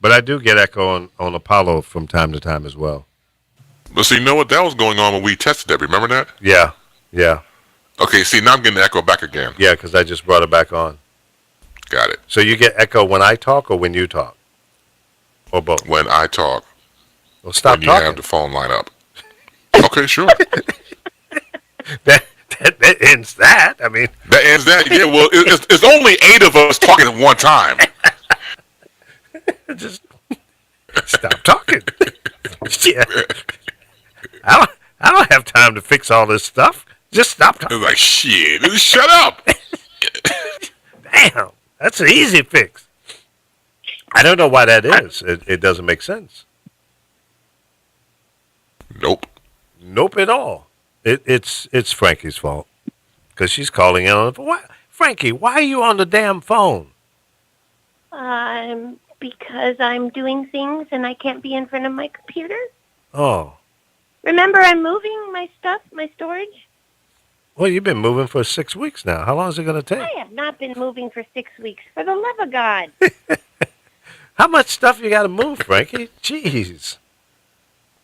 But I do get echo on Apollo from time to time as well. But see, you know what? That was going on when we tested that. Remember that? Yeah. Okay, see, now I'm getting the echo back again. Yeah, because I just brought it back on. Got it. So you get echo when I talk or when you talk? Or both? When I talk. Well, stop when talking. you have the phone line up. Okay, sure. that ends that. I mean. That ends that. Yeah, well, it's only 8 of us talking at one time. Just stop talking. Yeah. I don't have time to fix all this stuff. Just stop talking. It's like, shit, just shut up. Damn, that's an easy fix. I don't know why that is. It doesn't make sense. Nope at all. It's Frankie's fault because she's calling in on the phone. Frankie, why are you on the damn phone? Because I'm doing things and I can't be in front of my computer. Oh. Remember, I'm moving my stuff, my storage. Well, you've been moving for 6 weeks now. How long is it going to take? I have not been moving for 6 weeks, for the love of God. How much stuff you got to move, Frankie? Jeez.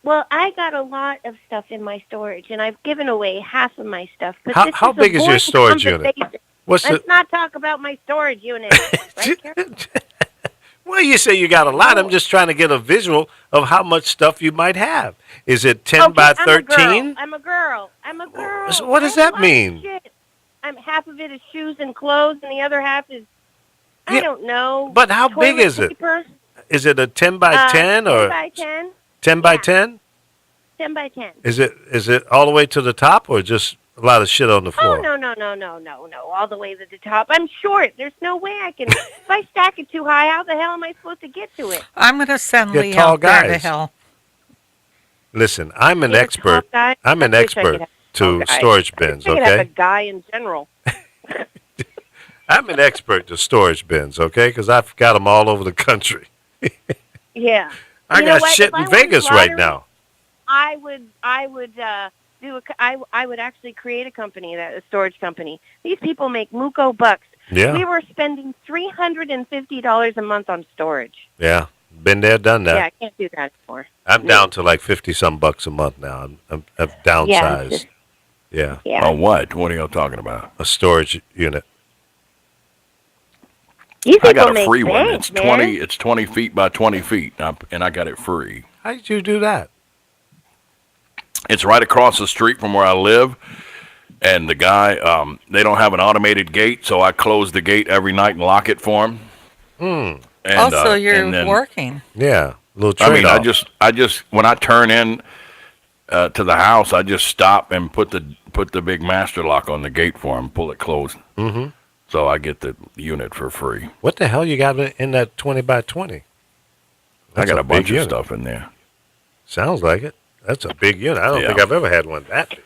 Well, I got a lot of stuff in my storage, and I've given away half of my stuff. But how big is your storage unit? Let's not talk about my storage unit. Right, Karen? Well, you say you got a lot. I'm just trying to get a visual of how much stuff you might have. Is it 10 by 13? I'm a girl. So what does that mean? Half of it is shoes and clothes, and the other half is, I don't know. But how big is it? Is it a 10 by 10 or 10 by 10? 10 by 10? 10 by 10. Is it all the way to the top or just a lot of shit on the floor? Oh, no. All the way to the top. I'm short. There's no way I can. If I stack it too high, how the hell am I supposed to get to it? I'm going to send You're Lee tall out there to guys. hell. Listen, I'm an expert. I'm an expert to storage bins, I could have a okay? guy in general. I'm an expert to storage bins, okay? Because I've got them all over the country. Yeah. I You know got what? shit If I in won Vegas the right lottery, now. I would actually create a storage company. These people make muco bucks. Yeah. We were spending $350 a month on storage. Yeah. Been there, done that. Yeah, I can't do that anymore. I'm down to like 50-some bucks a month now. I've downsized. Yeah. Oh, what? What are y'all talking about? A storage unit. I got a free one. bank, It's 20 feet by 20 feet, and I got it free. How did you do that? It's right across the street from where I live. And the guy, they don't have an automated gate, so I close the gate every night and lock it for him. And, Also, you're and then- working. Yeah, a little I mean, trade-off. I just when I turn in to the house, I just stop and put the big master lock on the gate for him, pull it closed. Mm-hmm. So I get the unit for free. What the hell you got in that 20 by 20? I got a big bunch of unit. stuff in there. Sounds like it. That's a big unit. I don't Yeah. think I've ever had one that big.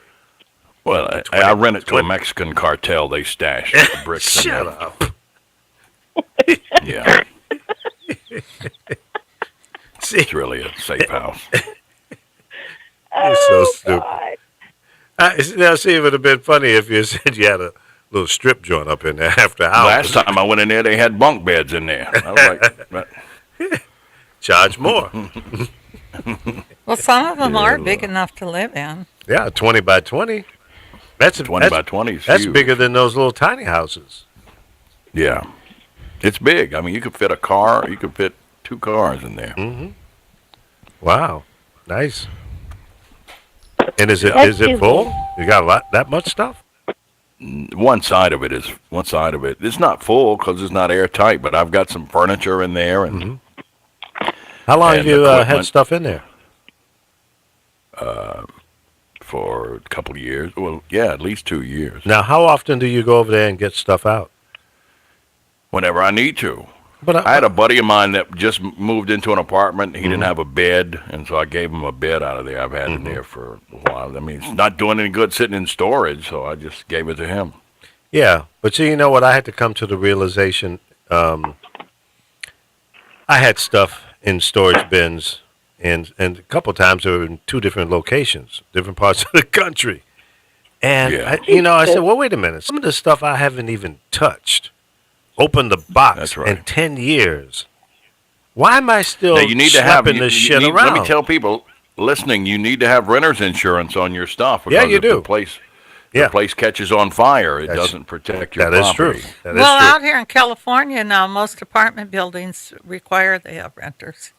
Well, I rent it to a Mexican cartel. They stash the bricks in Shut there. up. Yeah, See, it's really a safe house. you're so stupid. Now, see, it would have been funny if you said you had a little strip joint up in there after hours. Last time I went in there, they had bunk beds in there. I was like, Charge more. Well, some of them are Yeah. big enough to live in. Yeah, 20 by 20. That's 20 by 20 is That's huge. bigger than those little tiny houses. Yeah, it's big. I mean, you could fit a car. You could fit 2 cars in there. Mm-hmm. Wow, nice. And is it That's too full? You got that much stuff? One side of it is one side of it. It's not full because it's not airtight, but I've got some furniture in there and How long have And you had equipment. stuff in there? for a couple of years. Well, yeah, at least 2 years. Now, how often do you go over there and get stuff out? Whenever I need to. But I had a buddy of mine that just moved into an apartment. He didn't have a bed, and so I gave him a bed out of there. I've had in there for a while. I mean, it's not doing any good sitting in storage, so I just gave it to him. Yeah, but see, you know what? I had to come to the realization. I had stuff in storage bins, and a couple times they were in 2 different locations, different parts of the country. And Yeah. I said, well, wait a minute. Some of the stuff I haven't even touched. Opened the box That's right. in 10 years. Why am I still Now, you need to have schlepping you this shit need- around? Let me tell people listening, you need to have renter's insurance on your stuff. Yeah, Because you if do. The place, Yeah. the place catches on fire, it That's- doesn't protect your That is property. true. That is Well, true. out here in California now, most apartment buildings require they have renters.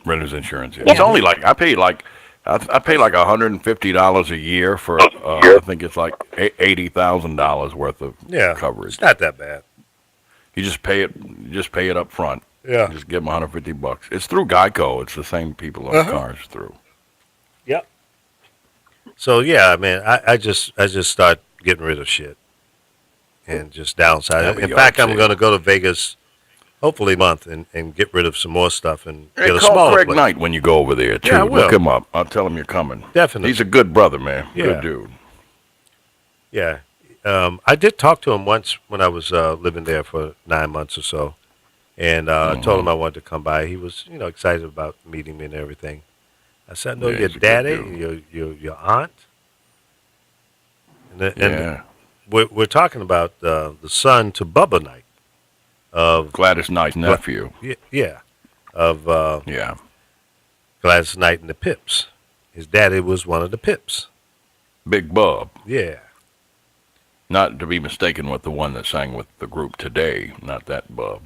Renter's insurance. Yeah. It's only like I pay like $150 a year for I think it's like $80,000 worth of Yeah, coverage. it's not that bad. You just pay it up front. Yeah. Just give them $150. It's through Geico. It's the same people on cars through. Yep. So yeah, man, I just start getting rid of shit and just downsize. That'd be In fact, yard I'm sale. going to go to Vegas, hopefully a month, and get rid of some more stuff and Hey, get a call smaller Craig place. Knight when you go over there too. Yeah, I will. Look him up. I'll tell him you're coming. Definitely. He's a good brother, man. Yeah. Good dude. Yeah, I did talk to him once when I was living there for 9 months or so, and I told him I wanted to come by. He was, excited about meeting me and everything. I said, "No, Yeah, your he's a good daddy, your aunt." And Yeah. we're talking about the son to Bubba Knight of Gladys Knight's nephew. of Yeah. Gladys Knight and the Pips. His daddy was one of the Pips. Big Bub. Yeah. Not to be mistaken with the one that sang with the group today. Not that Bub.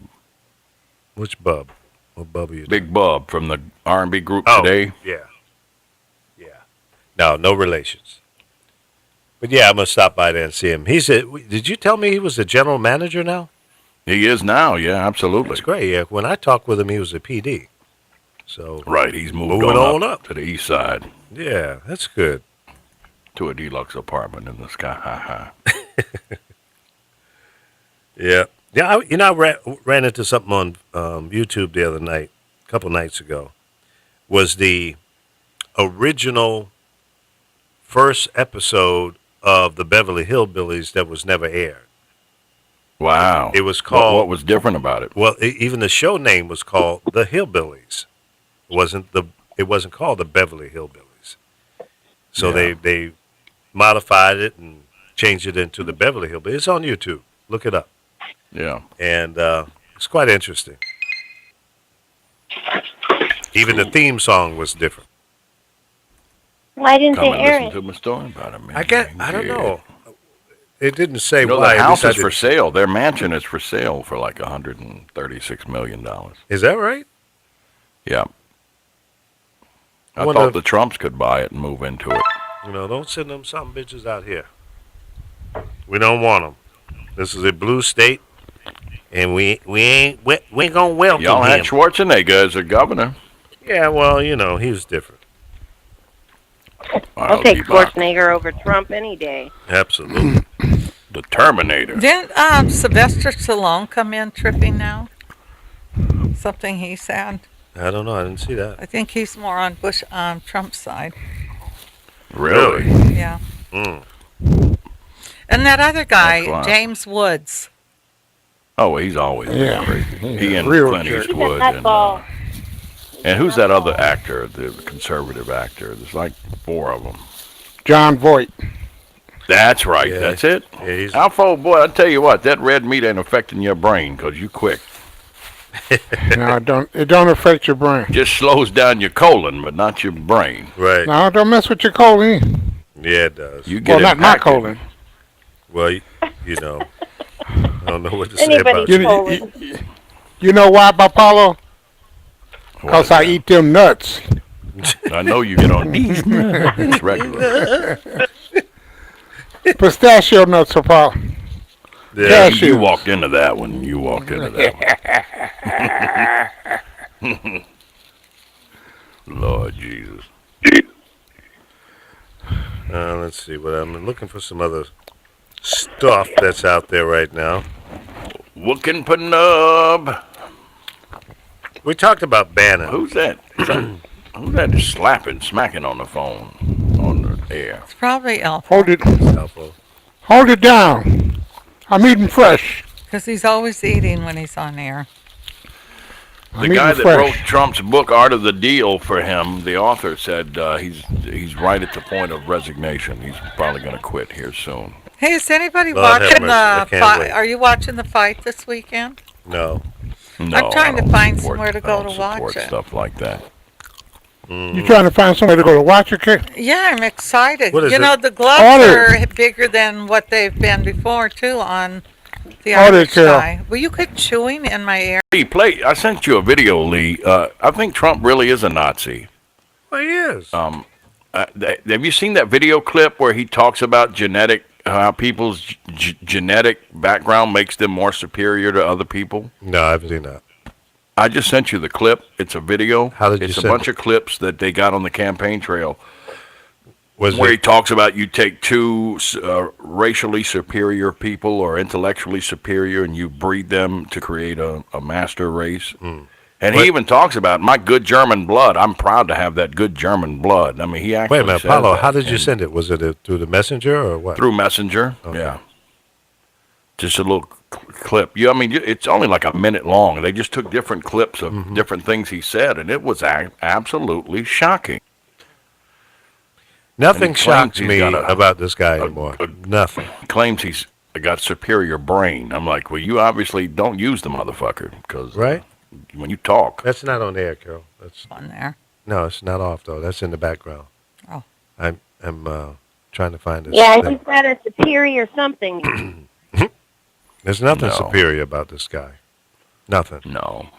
Which Bub? What Bub are you? Big Bub from the R&B group Oh, today. yeah. No relations. But yeah, I'm gonna stop by there and see him. Did you tell me he was the general manager now? He is now. Yeah, absolutely. That's great. Yeah, when I talked with him, he was a PD. So Right. He's moved Moving on on up up. to the east side yeah, that's good. to a deluxe apartment in the sky. Ha ha. Yeah. Yeah, I ran into something on YouTube the other night, a couple nights ago. Was the original first episode of the Beverly Hillbillies that was never aired. Wow. It was called. What was different about it? Well, even the show name was called The Hillbillies. It wasn't called the Beverly Hillbillies. So Yeah. they modified it and changed it into the Beverly Hillbillies. It's on YouTube. Look it up. Yeah. And it's quite interesting. Even the theme song was different. Why didn't Come they and air listen it? to my story about it, man. I don't Yeah. know. It didn't say You know, why. the At house least is I for didn't- sale. Their mansion is for sale for like $136 million. Is that right? Yeah. I wonder thought if- the Trumps could buy it and move into it. Don't send them some bitches out here. We don't want them. This is a blue state, and we ain't gonna welcome Y'all had him. Schwarzenegger as a governor. Yeah, well, you know, he was different. I'll take Schwarzenegger over Trump any day. Absolutely. The Terminator. Didn't Sylvester Stallone come in tripping now? Something he said. I don't know. I didn't see that. I think he's more on Trump's side. Really? Yeah. Mm. And that other guy, That's wild. James Woods. Oh, well, he's always Yeah. crazy. He Yeah, and real Clint jerk. Eastwood. And who's that other actor, the conservative actor? There's like 4 of them. John Voight. That's right. Yeah. That's it. Yeah, he's- Alpha, boy, I tell you what, that red meat ain't affecting your brain because you quick. No, it don't affect your brain. Just slows down your colon, but not your brain. Right. No, don't mess with your colon. Yeah, it does. You get Well, not my impacted. colon. Well, you know, I don't know what to say about Anybody's you. colon. You know why, Paulo? What Because is I that? eat them nuts. I know you get on these nuts regular. Pistachio nuts, Paulo. Yeah. Cashews. You walked into that one. You walked into that one. Lord Jesus. Let's see. What I'm looking for some other stuff that's out there right now. Wookin' Penub. We talked about Bannon. Who's that? Who's that just smacking on the phone, on the air? It's probably Elf. Hold it. Alpha. Hold it down. I'm eating fresh. Because he's always eating when he's on air. The guy that wrote Trump's book, Art of the Deal, for him, the author said he's right at the point of resignation. He's probably going to quit here soon. Hey, is anybody Lord have watching mercy. I the can't fight? wait. Are you watching the fight this weekend? No. No, I'm trying I to don't find support- somewhere to I go don't to watch support it. stuff like that. You trying to find somewhere to go to watch it, kid? Yeah, I'm excited. What is You it? know, the gloves Order. are bigger than what they've been before, too, on the Order, Irish Carol. guy. Will you quit chewing in my ear? Lee, I sent you a video, Lee. I think Trump really is a Nazi. Well, he is. Have you seen that video clip where he talks about how people's genetic background makes them more superior to other people? No, I haven't seen that. I just sent you the clip. It's a video. How did you It's a send bunch it? of clips that they got on the campaign trail Was where he it? talks about you take 2 racially superior people or intellectually superior and you breed them to create a master race. And What? he even talks about my good German blood. I'm proud to have that good German blood. I mean, he actually Wait a minute, says Paulo. that. How did you And send it? Was it through the messenger or what? through Messenger? Okay. Yeah. Just a little clip. I mean, it's only like a minute long. They just took different clips of different things he said, and it was absolutely shocking. Nothing And he claims shocks he's me got about this guy anymore. Nothing. He claims he's got superior brain. I'm like, well, you obviously don't use the motherfucker because Right? when you talk, That's not on air, Carol. That's On there. no, it's not off though. That's in the background. Oh. I'm trying to find this. Yeah, thing. he's got a superior something. There's nothing No. superior about this guy. Nothing. no.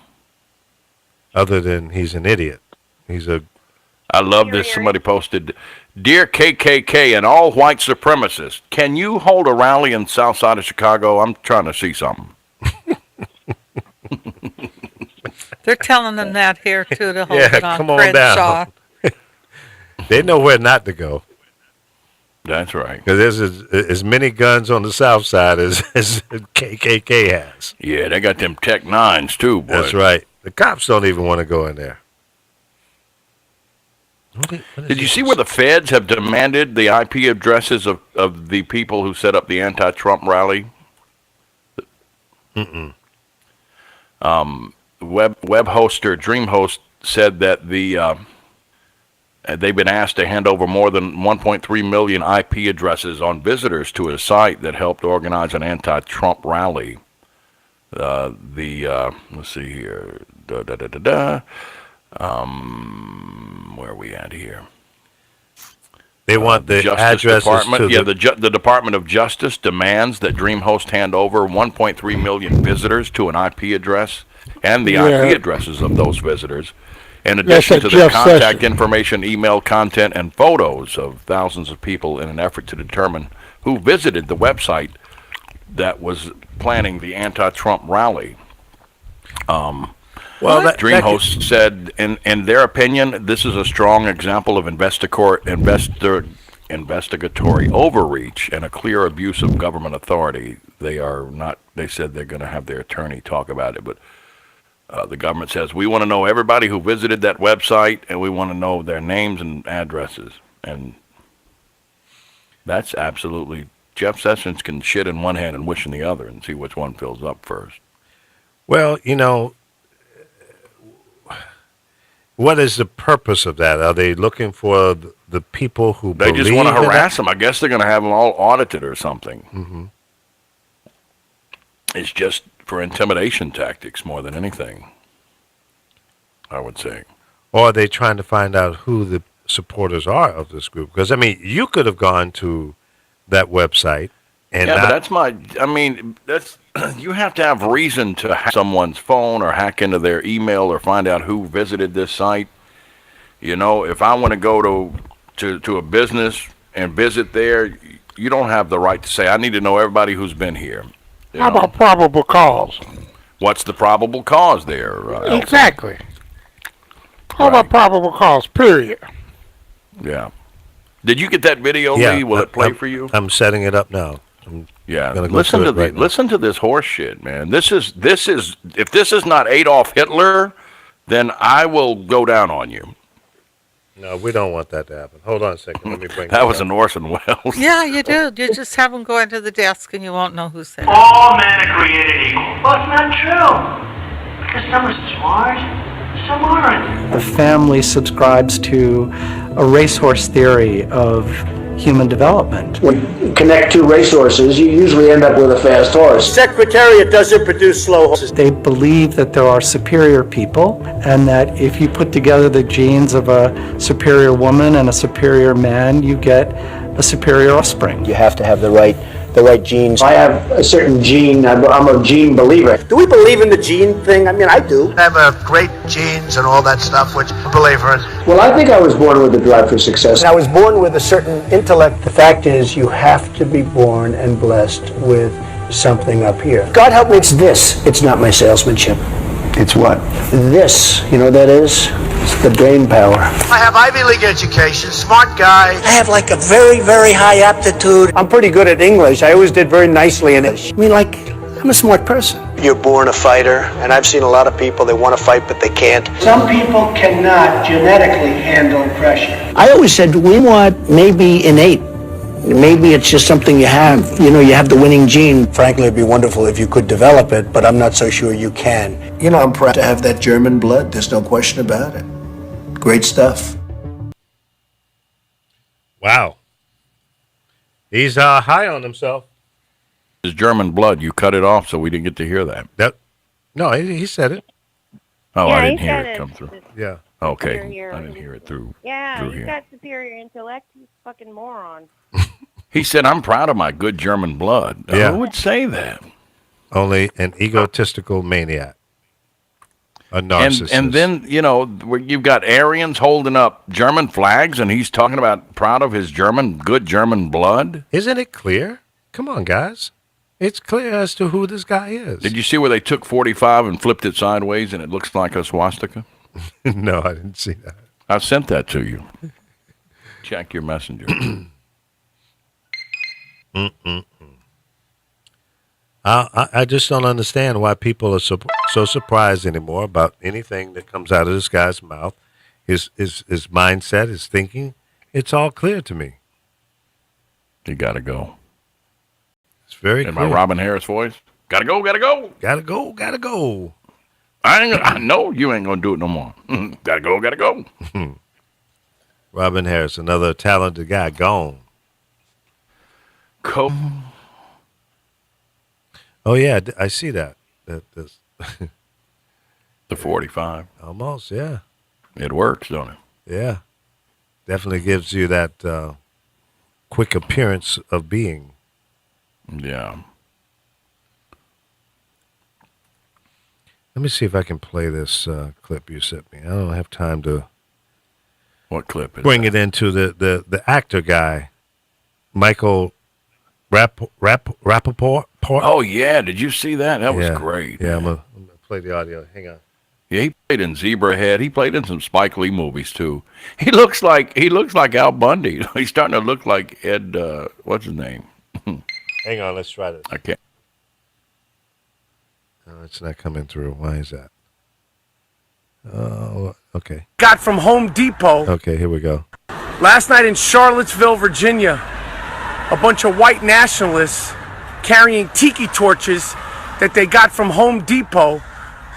Other than he's an idiot. He's a I love this. Somebody posted, "Dear KKK and all white supremacists, can you hold a rally in South Side of Chicago? I'm trying to see something." They're telling them that here, too, to hold Yeah, it on come on Crenshaw. down. They know where not to go. That's right. Because there's as many guns on the south side as KKK has. Yeah, they got them Tech 9s too, boy. That's right. The cops don't even want to go in there. What is Did you this? see where the feds have demanded the IP addresses of the people who set up the anti-Trump rally? Web hoster DreamHost said that they've been asked to hand over more than 1.3 million IP addresses on visitors to a site that helped organize an anti-Trump rally. Let's see here. Where are we at here? They want the Justice addresses Department. to The Department of Justice demands that DreamHost hand over 1.3 million visitors to an IP address and the Yeah. IP addresses of those visitors In addition at to the Jeff contact Sessions. information, email content, and photos of thousands of people in an effort to determine who visited the website that was planning the anti-Trump rally. Well, DreamHost said, in their opinion, this is a strong example of investigatory overreach and a clear abuse of government authority. They said they're going to have their attorney talk about it, but the government says, we want to know everybody who visited that website, and we want to know their names and addresses. And that's absolutely, Jeff Sessions can shit in one hand and wish in the other and see which one fills up first. Well, what is the purpose of that? Are they looking for the people who They believe just want to in harass that? them. I guess they're going to have them all audited or something. Mm-hmm. It's just for intimidation tactics more than anything, I would say. Or are they trying to find out who the supporters are of this group? Because, you could have gone to that website and Yeah, but that's you have to have reason to hack someone's phone or hack into their email or find out who visited this site. If I want to go to a business and visit there, you don't have the right to say, I need to know everybody who's been here. How about probable cause? What's the probable cause there? Exactly. How about probable cause, period? Yeah. Did you get that video, Lee? Will it play for you? I'm setting it up now. Yeah. Gonna go Listen to to it right now. listen to this horse shit, man. This is if this is not Adolf Hitler, then I will go down on you. No, we don't want that to happen. Hold on a second. Let me bring That it was up. an Orson Welles. Yeah, you do. You just have them go into the desk and you won't know who said it. All men are created equal. Well, it's not true. Because some are smart, some aren't. The family subscribes to a racehorse theory of human development. When you connect two racehorses, you usually end up with a fast horse. Secretariat doesn't produce slow horses. They believe that there are superior people, and that if you put together the genes of a superior woman and a superior man, you get a superior offspring. You have to have the right genes. I have a certain gene. I'm a gene believer. Do we believe in the gene thing? I do. I have great genes and all that stuff, which I'm a believer in. Well, I think I was born with a drive for success. I was born with a certain intellect. The fact is, you have to be born and blessed with something up here. God help me, it's this. It's not my salesmanship. It's what? This. You know what that is? It's the brain power. I have Ivy League education, smart guy. I have like a very, very high aptitude. I'm pretty good at English. I always did very nicely in it. I'm a smart person. You're born a fighter, and I've seen a lot of people, they want to fight, but they can't. Some people cannot genetically handle pressure. I always said, we want maybe innate. Maybe it's just something you have. You have the winning gene. Frankly, it'd be wonderful if you could develop it, but I'm not so sure you can. I'm proud to have that German blood. There's no question about it. Great stuff. Wow. He's high on himself. His German blood. You cut it off, so we didn't get to hear that. No, he said it. Oh, Yeah, I he didn't hear said it it. come through. Yeah. Okay, Superior. I didn't hear it through. Yeah, through he's here. got superior intellect. He's a fucking moron. He said, "I'm proud of my good German blood." Yeah. Who would say that? Only an egotistical maniac. A narcissist. And then where you've got Aryans holding up German flags, and he's talking about proud of his good German blood. Isn't it clear? Come on, guys. It's clear as to who this guy is. Did you see where they took 45 and flipped it sideways, and it looks like a swastika? No, I didn't see that. I sent that to you. Check your messenger. I just don't understand why people are so surprised anymore about anything that comes out of this guy's mouth. His mindset, his thinking, it's all clear to me. You got to go. It's very In clear. my Robin Harris voice. Gotta go, gotta go. Gotta go, gotta go. I know you ain't gonna do it no more. Gotta go, gotta go. Robin Harris, another talented guy, gone. Oh yeah, I see that. That's The 45. almost, yeah. It works, don't it? Yeah. Definitely gives you that quick appearance of being. Yeah. Let me see if I can play this clip you sent me. I don't have time to. What clip is bring that? it into the actor guy, Michael Rappaport. Oh, yeah. Did you see that? That was Yeah. great. Yeah, I'm gonna play the audio. Hang on. Yeah, he played in Zebrahead. He played in some Spike Lee movies too. He looks like Al Bundy. He's starting to look like Ed. What's his name? Hang on, let's try this. I can't. Oh, it's not coming through. Why is that? Oh, okay. Got from Home Depot Okay, here we go. last night in Charlottesville, Virginia. A bunch of white nationalists carrying tiki torches that they got from Home Depot,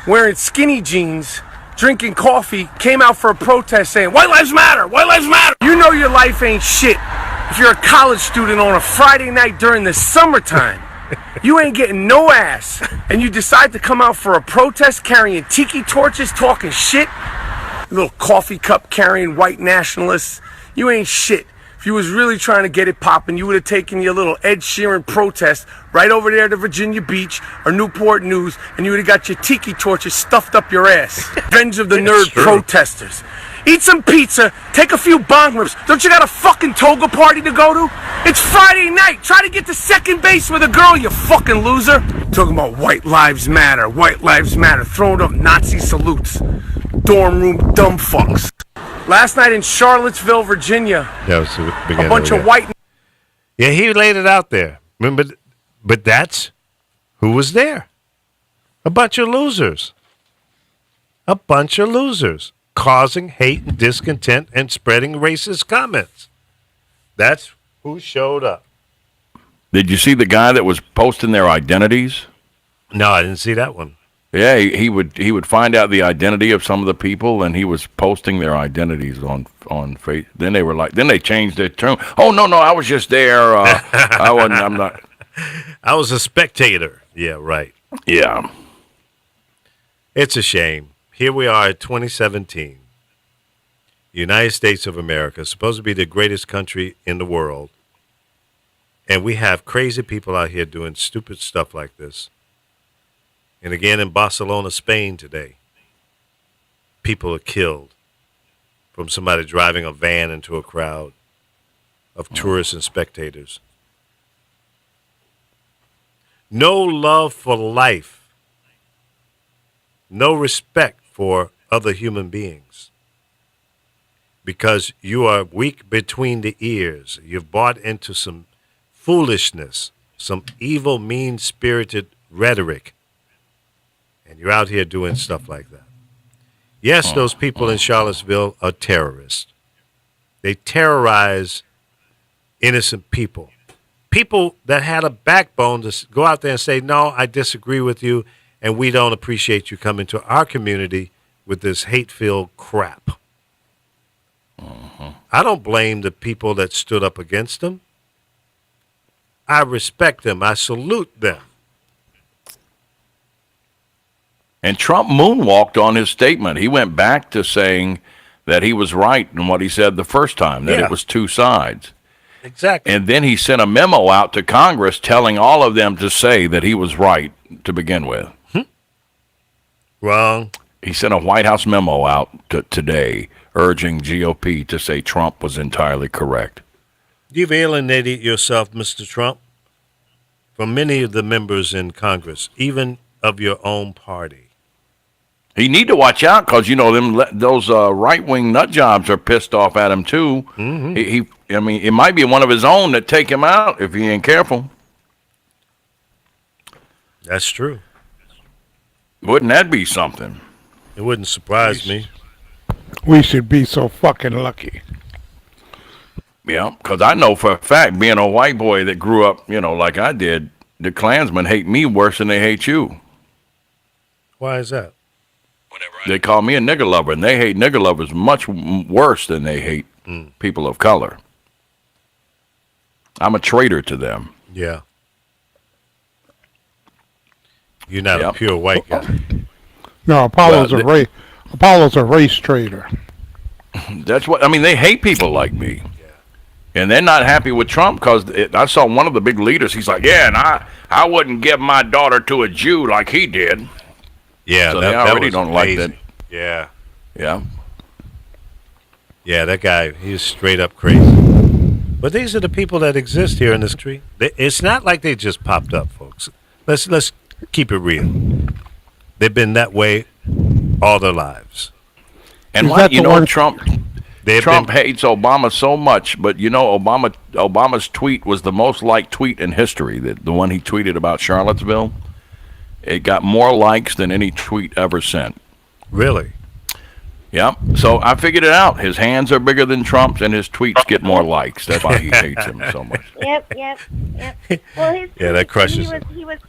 wearing skinny jeans, drinking coffee, came out for a protest saying, "White lives matter! White lives matter!" You know your life ain't shit if you're a college student on a Friday night during the summertime. You ain't getting no ass, and you decide to come out for a protest carrying tiki torches, talking shit. Little coffee cup carrying white nationalists. You ain't shit. If you was really trying to get it poppin', you would have taken your little Ed Sheeran protest right over there to Virginia Beach or Newport News, and you would have got your tiki torches stuffed up your ass. Revenge of the nerd protesters. Eat some pizza, take a few bong rips. Don't you got a fucking toga party to go to? It's Friday night. Try to get to second base with a girl, you fucking loser. Talking about white lives matter, throwing up Nazi salutes. Dorm room dumb fucks. Last night in Charlottesville, Virginia, That was the beginning. a bunch of white... Yeah, he laid it out there. Remember, but that's who was there. A bunch of losers. A bunch of losers causing hate and discontent and spreading racist comments. That's who showed up. Did you see the guy that was posting their identities? No, I didn't see that one. Yeah, he would find out the identity of some of the people, and he was posting their identities on Facebook. Then they were like, then they changed their tune. Oh no, I was just there. I wasn't. I'm not. I was a spectator. Yeah, right. Yeah. It's a shame. Here we are at 2017. United States of America, supposed to be the greatest country in the world. And we have crazy people out here doing stupid stuff like this. And again in Barcelona, Spain today, people are killed from somebody driving a van into a crowd of tourists and spectators. No love for life. No respect for other human beings. Because you are weak between the ears. You've bought into some foolishness, some evil, mean-spirited rhetoric. And you're out here doing stuff like that. Yes, those people in Charlottesville are terrorists. They terrorize innocent people. People that had a backbone to go out there and say, no, I disagree with you, and we don't appreciate you coming to our community with this hate-filled crap. I don't blame the people that stood up against them. I respect them. I salute them. And Trump moonwalked on his statement. He went back to saying that he was right in what he said the first time, that it was two sides. Exactly. And then he sent a memo out to Congress telling all of them to say that he was right to begin with. Wrong. He sent a White House memo out today urging GOP to say Trump was entirely correct. You've alienated yourself, Mr. Trump, from many of the members in Congress, even of your own party. He need to watch out because, you know, those right-wing nut jobs are pissed off at him, too. Mm-hmm. I mean, it might be one of his own that take him out if he ain't careful. That's true. Wouldn't that be something? It wouldn't surprise me. We should be so fucking lucky. Yeah, because I know for a fact, being a white boy that grew up, you know, like I did, the Klansmen hate me worse than they hate you. Why is that? They call me a nigger lover, and they hate nigger lovers much worse than they hate people of color. I'm a traitor to them. Yeah. You're not a pure white guy. No, Apollo's a race traitor. That's what I mean. They hate people like me, and they're not happy with Trump because I saw one of the big leaders. He's like, "Yeah, and I wouldn't give my daughter to a Jew like he did." Yeah, so that, they already was don't amazing. like that. Yeah. Yeah. Yeah, that guy, he's straight up crazy. But these are the people that exist here in this country. It's not like they just popped up, folks. Let's keep it real. They've been that way all their lives. And why, Trump hates Obama so much, but Obama's tweet was the most liked tweet in history. The one he tweeted about Charlottesville, it got more likes than any tweet ever sent. Really? Yeah. So I figured it out. His hands are bigger than Trump's, and his tweets get more likes. That's why he hates him so much. Yep. Well, that crushes him. He was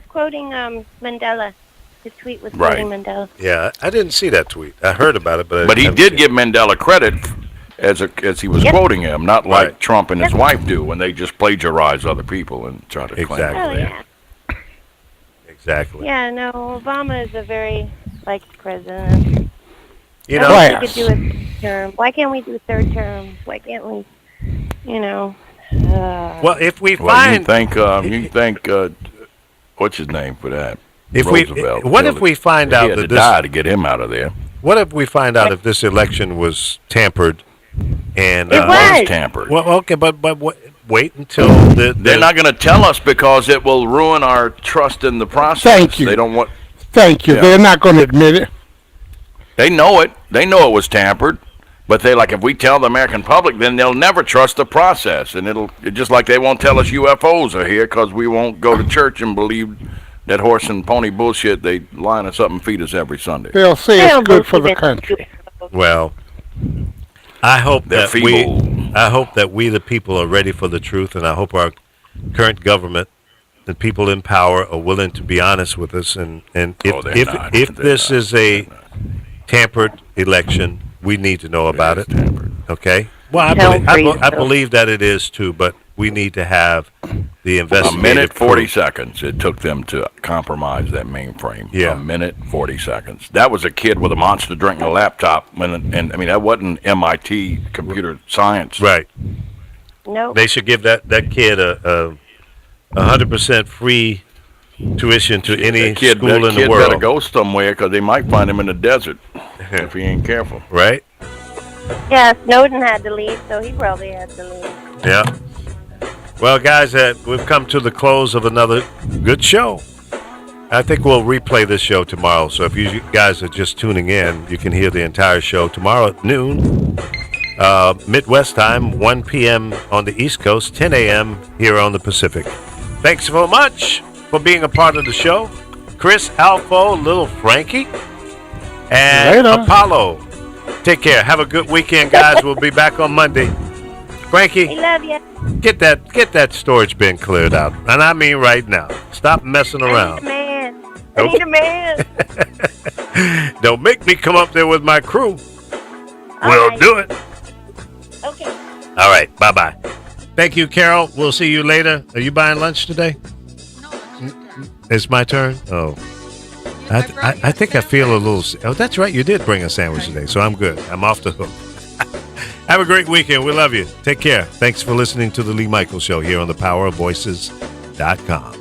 quoting Mandela. His tweet was Right. quoting Mandela. Yeah, I didn't see that tweet. I heard about it, but But he did give Mandela credit as he was quoting him, not like Trump and his wife do when they just plagiarize other people and try to claim it. Oh, yeah. Exactly. Yeah, no, Obama is a very liked president. You I know, wish we could do a third term. Why can't we do a third term? Why can't we, well, if we Well, you think what's his name for that? Roosevelt. If we find out he had that to this die to get him out of there? What if we find out if this election was tampered and It was tampered. Well, okay, but wait until they're not going to tell us because it will ruin our trust in the process. Thank you. They don't want. Thank you. Yeah. They're not going to admit it. They know it. They know it was tampered. But they if we tell the American public, then they'll never trust the process, and it's just like they won't tell us UFOs are here because we won't go to church and believe that horse and pony bullshit. They line us up and feed us every Sunday. They'll say it's good for the country. Well, I hope They're that we, the people, are ready for the truth, and I hope our current government, the people in power, are willing to be honest with us. And if this is a tampered election, we need to know about it. Okay. Well, I believe that it is too, but we need to have the investigative. A minute 40 seconds it took them to compromise that mainframe. Yeah. A minute 40 seconds. That was a kid with a monster drinking a laptop, and I mean that wasn't MIT computer science. Right. No. They should give that kid a 100% free tuition to any school in the world. That kid better go somewhere because they might find him in the desert if he ain't careful. Right? Yeah, Snowden had to leave, so he probably had to leave. Yeah. Well, guys, we've come to the close of another good show. I think we'll replay this show tomorrow. So if you guys are just tuning in, you can hear the entire show tomorrow at noon, Midwest time, 1 p.m. on the East Coast, 10 a.m. here on the Pacific. Thanks so much for being a part of the show. Chris, Alfo, Little Frankie, and Later. Apollo. Take care. Have a good weekend, guys. We'll be back on Monday. Frankie, I love you. get that storage bin cleared out. And I mean right now. Stop messing around. I need a man. Don't make me come up there with my crew. We'll right. do it. Okay. All right. Bye-bye. Thank you, Carol. We'll see you later. Are you buying lunch today? No, It's my turn? Oh. I think I feel a little... Oh, that's right. You did bring a sandwich today, so I'm good. I'm off the hook. Have a great weekend. We love you. Take care. Thanks for listening to The Lee Michaels Show here on thepowerofvoices.com.